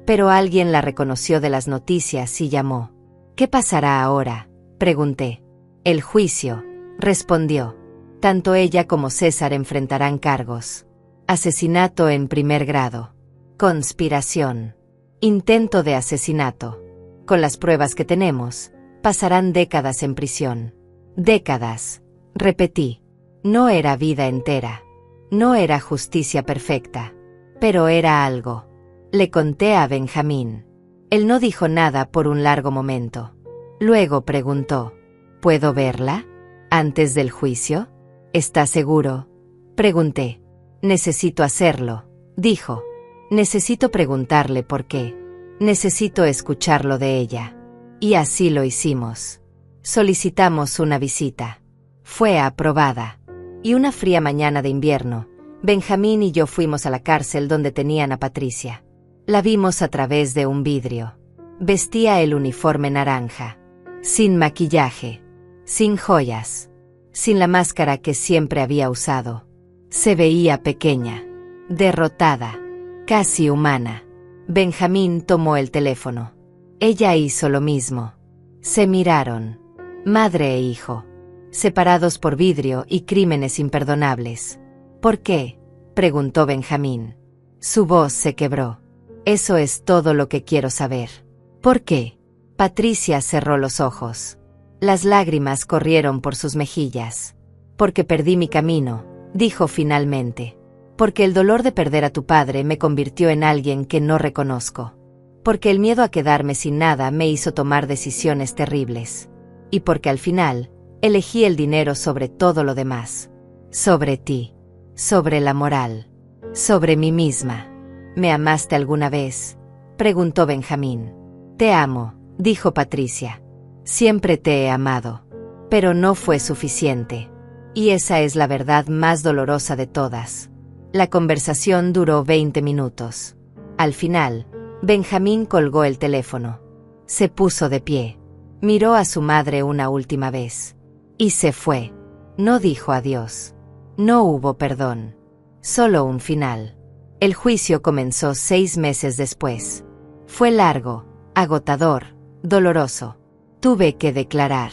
Pero alguien la reconoció de las noticias y llamó. ¿Qué pasará ahora?, pregunté. El juicio, respondió. Tanto ella como César enfrentarán cargos. Asesinato en primer grado. Conspiración. Intento de asesinato. Con las pruebas que tenemos, pasarán décadas en prisión. Décadas, repetí. No era vida entera. No era justicia perfecta. Pero era algo. Le conté a Benjamín. Él no dijo nada por un largo momento. Luego preguntó. ¿Puedo verla? ¿Antes del juicio? ¿Está seguro?, pregunté. Necesito hacerlo, dijo. Necesito preguntarle por qué. Necesito escucharlo de ella. Y así lo hicimos. Solicitamos una visita. Fue aprobada. Y una fría mañana de invierno, Benjamín y yo fuimos a la cárcel donde tenían a Patricia. La vimos a través de un vidrio. Vestía el uniforme naranja. Sin maquillaje. Sin joyas. Sin la máscara que siempre había usado. Se veía pequeña, derrotada, casi humana. Benjamín tomó el teléfono. Ella hizo lo mismo. Se miraron, madre e hijo, separados por vidrio y crímenes imperdonables. ¿Por qué?, preguntó Benjamín. Su voz se quebró. Eso es todo lo que quiero saber. ¿Por qué? Patricia cerró los ojos. Las lágrimas corrieron por sus mejillas. Porque perdí mi camino, dijo finalmente. Porque el dolor de perder a tu padre me convirtió en alguien que no reconozco. Porque el miedo a quedarme sin nada me hizo tomar decisiones terribles. Y porque al final, elegí el dinero sobre todo lo demás. Sobre ti. Sobre la moral. Sobre mí misma. ¿Me amaste alguna vez?, preguntó Benjamín. Te amo, dijo Patricia. Siempre te he amado. Pero no fue suficiente. Y esa es la verdad más dolorosa de todas. La conversación duró 20 minutos. Al final, Benjamín colgó el teléfono. Se puso de pie. Miró a su madre una última vez. Y se fue. No dijo adiós. No hubo perdón. Solo un final. El juicio comenzó 6 meses después. Fue largo, agotador, doloroso. Tuve que declarar.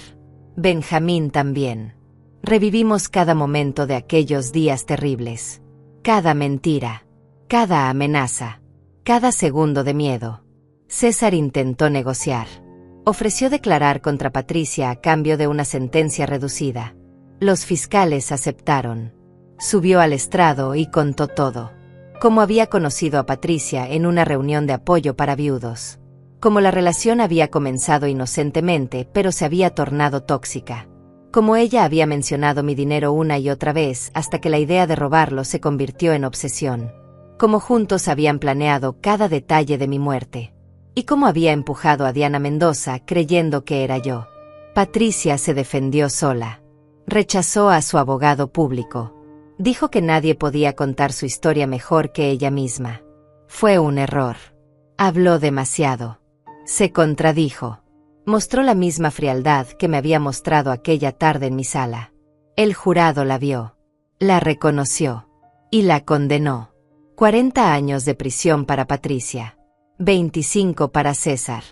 Benjamín también. Revivimos cada momento de aquellos días terribles. Cada mentira. Cada amenaza. Cada segundo de miedo. César intentó negociar. Ofreció declarar contra Patricia a cambio de una sentencia reducida. Los fiscales aceptaron. Subió al estrado y contó todo. Cómo había conocido a Patricia en una reunión de apoyo para viudos. Cómo la relación había comenzado inocentemente, pero se había tornado tóxica. Cómo ella había mencionado mi dinero una y otra vez hasta que la idea de robarlo se convirtió en obsesión. Cómo juntos habían planeado cada detalle de mi muerte. Y cómo había empujado a Diana Mendoza creyendo que era yo. Patricia se defendió sola. Rechazó a su abogado público. Dijo que nadie podía contar su historia mejor que ella misma. Fue un error. Habló demasiado. Se contradijo. Mostró la misma frialdad que me había mostrado aquella tarde en mi sala. El jurado la vio. La reconoció. Y la condenó. 40 años de prisión para Patricia. 25 para César.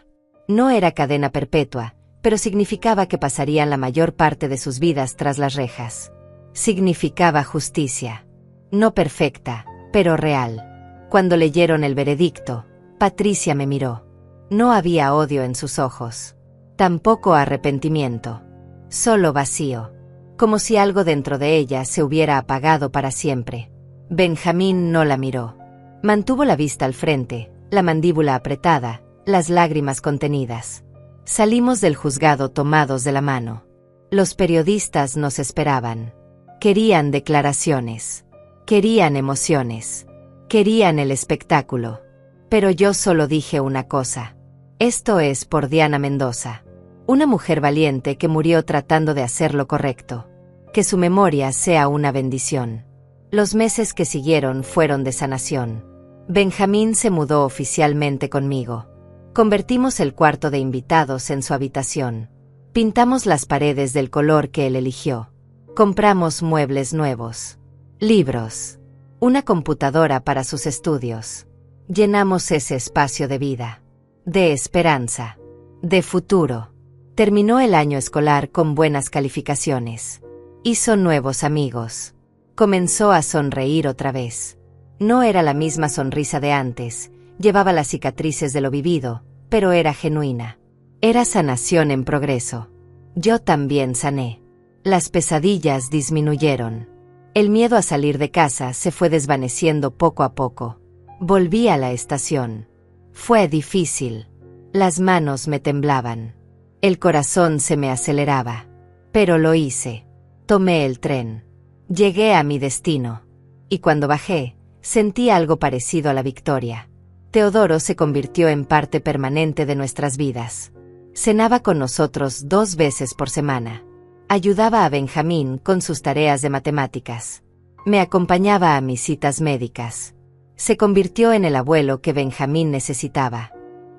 No era cadena perpetua, pero significaba que pasarían la mayor parte de sus vidas tras las rejas. Significaba justicia. No perfecta, pero real. Cuando leyeron el veredicto, Patricia me miró. No había odio en sus ojos. Tampoco arrepentimiento. Solo vacío. Como si algo dentro de ella se hubiera apagado para siempre. Benjamín no la miró. Mantuvo la vista al frente, la mandíbula apretada, las lágrimas contenidas. Salimos del juzgado tomados de la mano. Los periodistas nos esperaban. Querían declaraciones. Querían emociones. Querían el espectáculo. Pero yo solo dije una cosa. Esto es por Diana Mendoza. Una mujer valiente que murió tratando de hacer lo correcto. Que su memoria sea una bendición. Los meses que siguieron fueron de sanación. Benjamín se mudó oficialmente conmigo. Convertimos el cuarto de invitados en su habitación. Pintamos las paredes del color que él eligió. Compramos muebles nuevos. Libros. Una computadora para sus estudios. Llenamos ese espacio de vida. De esperanza. De futuro. Terminó el año escolar con buenas calificaciones. Hizo nuevos amigos. Comenzó a sonreír otra vez. No era la misma sonrisa de antes, llevaba las cicatrices de lo vivido, pero era genuina. Era sanación en progreso. Yo también sané. Las pesadillas disminuyeron. El miedo a salir de casa se fue desvaneciendo poco a poco. Volví a la estación. Fue difícil. Las manos me temblaban. El corazón se me aceleraba. Pero lo hice. Tomé el tren. Llegué a mi destino. Y cuando bajé, sentí algo parecido a la victoria. Teodoro se convirtió en parte permanente de nuestras vidas. Cenaba con nosotros 2 veces por semana. Ayudaba a Benjamín con sus tareas de matemáticas. Me acompañaba a mis citas médicas. Se convirtió en el abuelo que Benjamín necesitaba.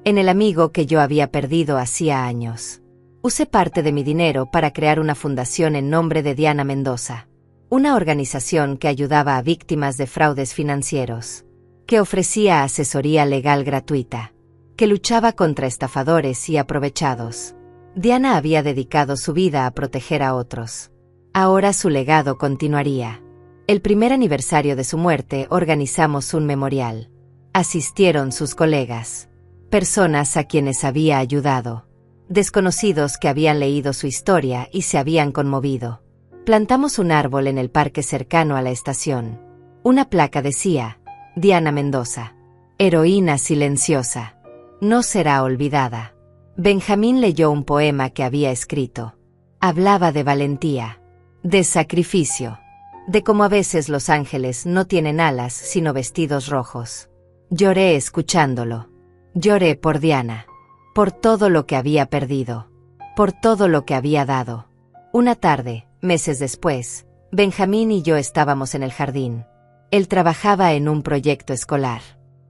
En el amigo que yo había perdido hacía años. Usé parte de mi dinero para crear una fundación en nombre de Diana Mendoza. Una organización que ayudaba a víctimas de fraudes financieros, que ofrecía asesoría legal gratuita, que luchaba contra estafadores y aprovechados. Diana había dedicado su vida a proteger a otros. Ahora su legado continuaría. El primer aniversario de su muerte organizamos un memorial. Asistieron sus colegas, personas a quienes había ayudado, desconocidos que habían leído su historia y se habían conmovido. Plantamos un árbol en el parque cercano a la estación. Una placa decía, Diana Mendoza, heroína silenciosa, no será olvidada. Benjamín leyó un poema que había escrito. Hablaba de valentía, de sacrificio, de cómo a veces los ángeles no tienen alas sino vestidos rojos. Lloré escuchándolo. Lloré por Diana, por todo lo que había perdido, por todo lo que había dado. Una tarde, meses después, Benjamín y yo estábamos en el jardín. Él trabajaba en un proyecto escolar.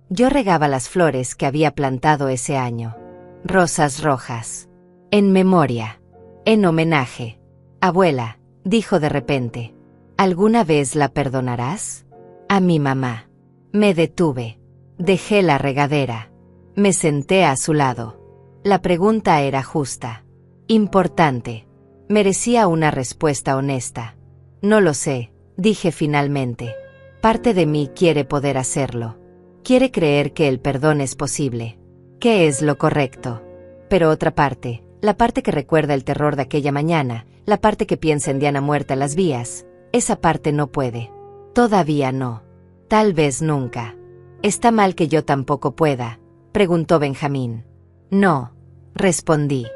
Yo regaba las flores que había plantado ese año. Rosas rojas. En memoria. En homenaje. Abuela, dijo de repente, ¿alguna vez la perdonarás? A mi mamá. Me detuve. Dejé la regadera. Me senté a su lado. La pregunta era justa. Importante. Merecía una respuesta honesta. No lo sé, dije finalmente. Parte de mí quiere poder hacerlo. Quiere creer que el perdón es posible. Que es lo correcto. Pero otra parte, la parte que recuerda el terror de aquella mañana, la parte que piensa en Diana muerta en las vías, esa parte no puede. Todavía no. Tal vez nunca. ¿Está mal que yo tampoco pueda?, preguntó Benjamín. No, respondí.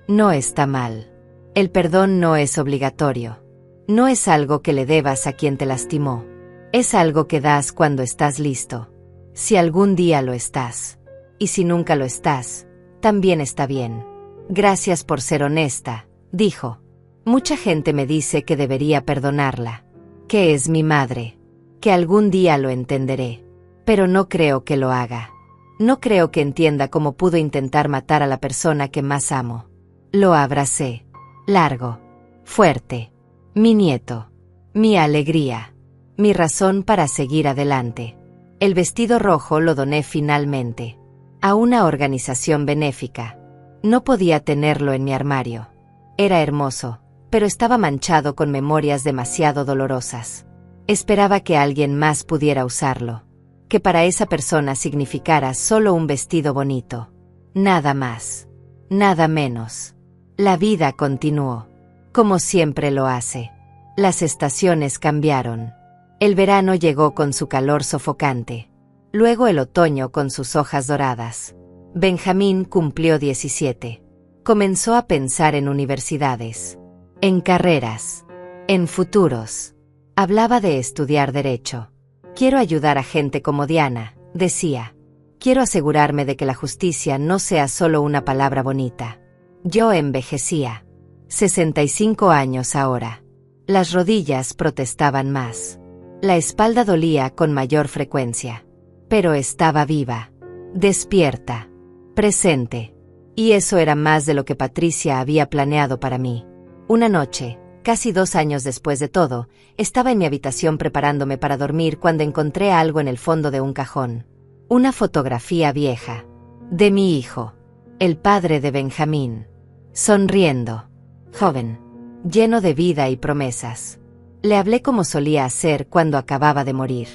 No está mal. El perdón no es obligatorio. No es algo que le debas a quien te lastimó. Es algo que das cuando estás listo. Si algún día lo estás. Y si nunca lo estás, también está bien. Gracias por ser honesta, dijo. Mucha gente me dice que debería perdonarla. Que es mi madre. Que algún día lo entenderé. Pero no creo que lo haga. No creo que entienda cómo pudo intentar matar a la persona que más amo. Lo abracé. Largo. Fuerte. Mi nieto. Mi alegría. Mi razón para seguir adelante. El vestido rojo lo doné finalmente. A una organización benéfica. No podía tenerlo en mi armario. Era hermoso, pero estaba manchado con memorias demasiado dolorosas. Esperaba que alguien más pudiera usarlo. Que para esa persona significara solo un vestido bonito. Nada más. Nada menos. La vida continuó. Como siempre lo hace. Las estaciones cambiaron. El verano llegó con su calor sofocante. Luego el otoño con sus hojas doradas. Benjamín cumplió 17. Comenzó a pensar en universidades, en carreras, en futuros. Hablaba de estudiar derecho. Quiero ayudar a gente como Diana, decía. Quiero asegurarme de que la justicia no sea solo una palabra bonita. Yo envejecía. 65 años ahora. Las rodillas protestaban más. La espalda dolía con mayor frecuencia. Pero estaba viva, despierta, presente. Y eso era más de lo que Patricia había planeado para mí. Una noche, casi 2 años después de todo, estaba en mi habitación preparándome para dormir cuando encontré algo en el fondo de un cajón. Una fotografía vieja. De mi hijo, el padre de Benjamín. Sonriendo. Joven. Lleno de vida y promesas. Le hablé como solía hacer cuando acababa de morir.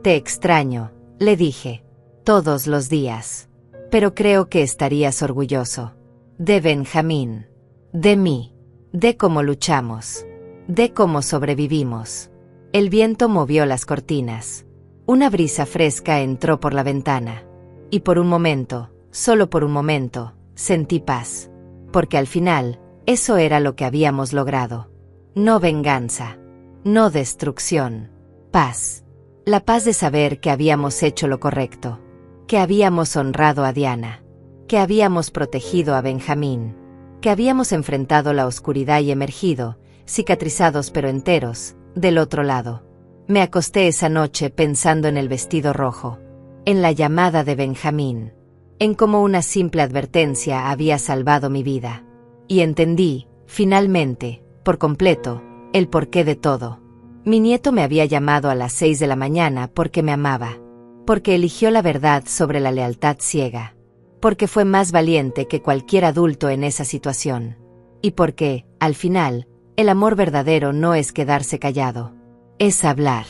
Te extraño, le dije. Todos los días. Pero creo que estarías orgulloso. De Benjamín. De mí. De cómo luchamos. De cómo sobrevivimos. El viento movió las cortinas. Una brisa fresca entró por la ventana. Y por un momento, solo por un momento, sentí paz. Porque al final, eso era lo que habíamos logrado. No venganza. No destrucción. Paz. La paz de saber que habíamos hecho lo correcto. Que habíamos honrado a Diana. Que habíamos protegido a Benjamín. Que habíamos enfrentado la oscuridad y emergido, cicatrizados pero enteros, del otro lado. Me acosté esa noche pensando en el vestido rojo. En la llamada de Benjamín. En cómo una simple advertencia había salvado mi vida. Y entendí, finalmente, por completo, el porqué de todo. Mi nieto me había llamado a las 6 de la mañana porque me amaba. Porque eligió la verdad sobre la lealtad ciega. Porque fue más valiente que cualquier adulto en esa situación. Y porque, al final, el amor verdadero no es quedarse callado. Es hablar.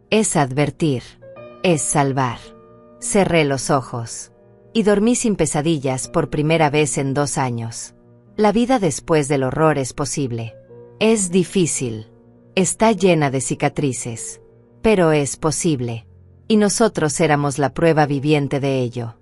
Es advertir. Es salvar. Cerré los ojos. Y dormí sin pesadillas por primera vez en 2 años. La vida después del horror es posible. Es difícil. Está llena de cicatrices. Pero es posible. Y nosotros éramos la prueba viviente de ello.